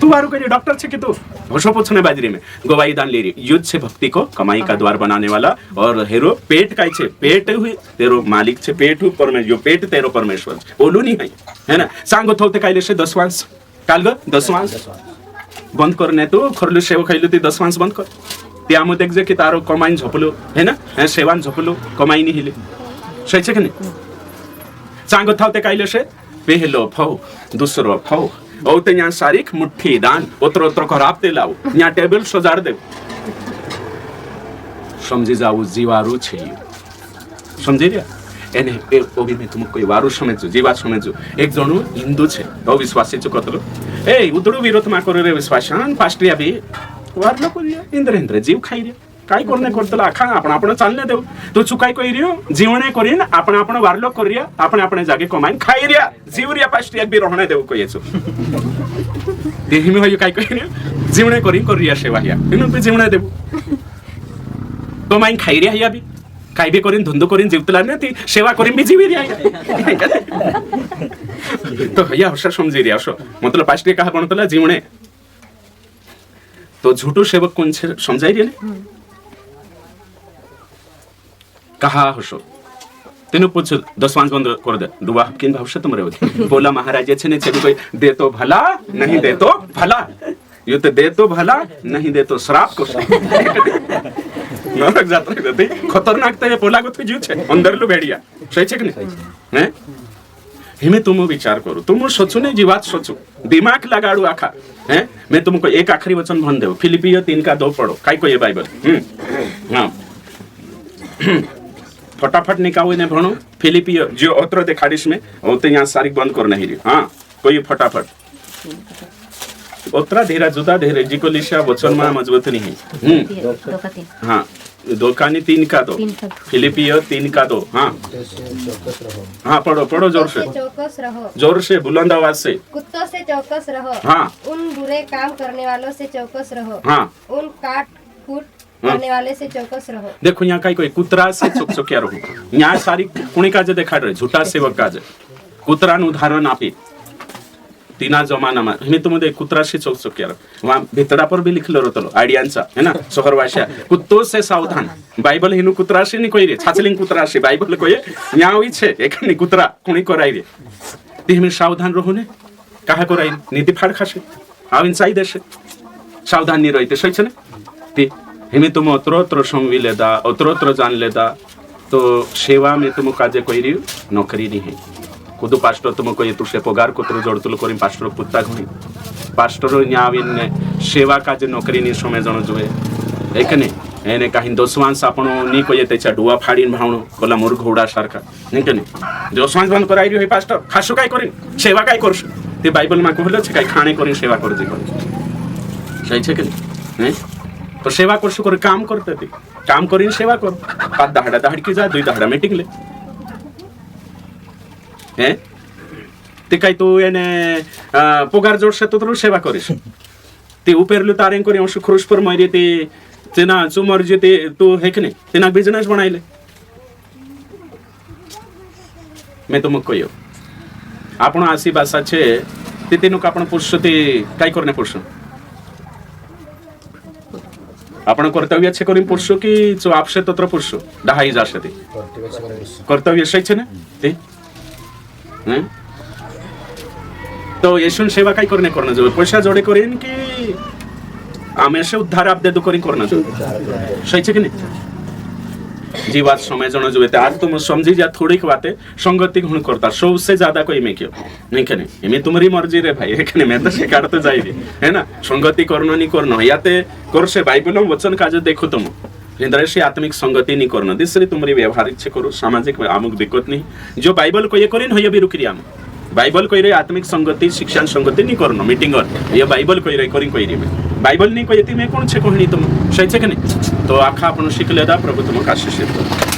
तू वारू करे डॉक्टर छे कि तू होशो पोछने बाजरी में गवाही दान ले रही युद्ध से भक्ति को कमाई का द्वार बनाने वाला और हेरो पेट काय छे पेट हुई तेरो मालिक छे पेट हु परमेश्वर जो पेट तेरो परमेश्वर बोलू नहीं है ना सांगो थोते कायले से 10 वांस काल ग 10 वांस बंद करने तो खरलू सेव खाइलो ती 10 वांस बंद कर त्यामध्ये जे की तारो कमाईन झोपलो है ना सेवान झोपलो कमाई नहीं हिले सही छे कि नहीं सांगो थावते कायले से पहलो फौ दूसरो फौ औते यहाँ सारिक मुट्ठी दान उतर उतर खराब ते लाओ यहाँ टेबल सजार दे समझी जाओ जीवारू छे समझी रिया एने ओबी में तुम कोई वारू समझो जीवा समझो एक जणो हिंदू छे तो विश्वासी छु कतलो ए उदडू विरोध मा करे रे विश्वासान फास्टिया भी वारलो करिया इंद्र जीव खाई रे काय करने करतला आखा आपण चालने देव तू चुकाई कई रियो जीवने करीन आपण वारलो करिया आपण जागे कमाईन खाई रिया जीव रिया फास्टिया भी रहने देव कोई छु देहि में होय काय कई रियो जीवने करिया सेवा हिया इनु भी जीवने देव कमाईन खाई रिया हिया भी काय भी करीन धंधो करीन जीवतला ने ती सेवा करीन भी जीवी रिया तो हिया हर्ष समझी रिया सो मतलब फास्टिया कहा बनतला जीवने तो झूठो सेवक कौन से समझाई रे कहा हसो तेनु पूछ 10 वांस बंद कर दे दुआ किन भाव से तुम रे बोला महाराज छे ने छे कोई दे तो भला नहीं दे तो भला यो तो दे तो भला नहीं दे तो श्राप को नरक जात रे खतरनाक ते पोला को जीव छे अंदर लो भेड़िया सही छे कि नहीं हैं हिमे तुम विचार करो तुम सोचो ने जीवात सोचो दिमाग लगाड़ू आखा हैं मैं तुमको एक आखिरी वचन भन देव फिलिपियो 3:2 पढ़ो काय को ये बाइबल हां फटाफट निकाओ ने भणो फिलिपियो जो अत्र देखाड़िस में ओते यहां सारी बंद कर नहीं री हां कोई फटाफट ओतरा धीरा जुदा धीरे जी को लिशा वचन में मजबूत नहीं हां 2:3 फिलिपियो 3:2 हाँ पढ़ो जोर से बुलंद आवाज से कुत्तों से चौकस रहो हाँ उन बुरे काम करने वालों से चौकस रहो हाँ उन काट कूट करने वाले से चौकस रहो देखो यहाँ कोई कुतरा से चौकसिया रहो यहाँ सारी कुणी काजे देखाड़ रहे झूठा सेवक काजे कुतरा नु उदाहरण आपी तीना जमाना में मी तुम्हें कुत्राशी चौक चौक्यार वहाँ भितडा पर भी लिखलो रहतो आडियांचा है ना शहर भाषा कुत्तो से सावधान बाइबल हिनु कुत्राशी नहीं कोई रे छाचलिंग कुत्राशी बाइबल कोई न्यावी छे एकनी कुत्रा कोणी कराई रे ती हमें सावधान रहो ने काहे कराई नीति फाड़ खासे आविन साई देशे सावधान नहीं रहते सही छे ने ती हमें तुम अत्र समवी लेदा अत्र जान लेदा तो सेवा में तुम काजे कोई री नौकरी नहीं है कुदु पास्टर तुम कोई तुसे पगार कुत्र जोड़तुल करी पास्टर कुत्ता घणी पास्टर न्याविन सेवा काजे नौकरी नहीं समय जण जुए एकने एने काही दोसवांस आपण नी कोई तेचा डुआ फाडीन भावणो कोला मूर्ख घोडा सारखा नहीं कने दोसवांस बंद कराई रे पास्टर खासो काय करिन सेवा काय करस ते बाइबल मा कहलो छे काय खाणे करिन सेवा करजे कर सही छे के नहीं तो सेवा करसु कर काम करते ते काम करीन सेवा कर 5 दहाडा दहाडकी जा 2 दहाडा मीटिंग ले हैं ते काय तू एने पगार जोडसे तो सेवा करीस ते उपेरलु तारें करी अंश खुरुश पर मारी ते तेना चुमर जे ते तू है कि नहीं तेना बिजनेस बनाइले मैं तुमको कहियो आपण आसी भाषा छे ते तेनुक आपण पुरुष ते काय करने पुरुष आपण कर्तव्य छे करीन पुरुष की जो आपसे तत्र पुरुष दहाई जाशे ते कर्तव्य सही छे ना ते हैं तो येशून सेवा काय करने करना जो पैसा जोडे करीन की आमे से उद्धार आप दे दो करीन करना जो सही छे कि नहीं जीवात समय जण जो ते आज तुम समझी जा थोड़ी की बातें संगति गुण करता सबसे ज्यादा कोई में क्यों नहीं कने इमे तुम्हारी मर्जी रे भाई एकने मैं तो शिकार तो जाई रे है ना संगति करनो नहीं करनो याते करसे बाइबल में वचन काज देखो तुम हृदय से आत्मिक संगति नहीं करनो दूसरी तुम्हारी व्यवहार इच्छे करो सामाजिक आमुक दिक्कत नहीं जो बाइबल को ये करिन होय भी रुकरी आम बाइबल कोई रे आत्मिक संगति शिक्षण संगति नहीं करनो मीटिंग ये बाइबल कोई रे करिन कोई रे बाइबल नहीं कोई मैं कौन छे कहनी तुम सही छे कि नहीं तो आखा अपन शिख लेदा प्रभु तुमको आशीष दे।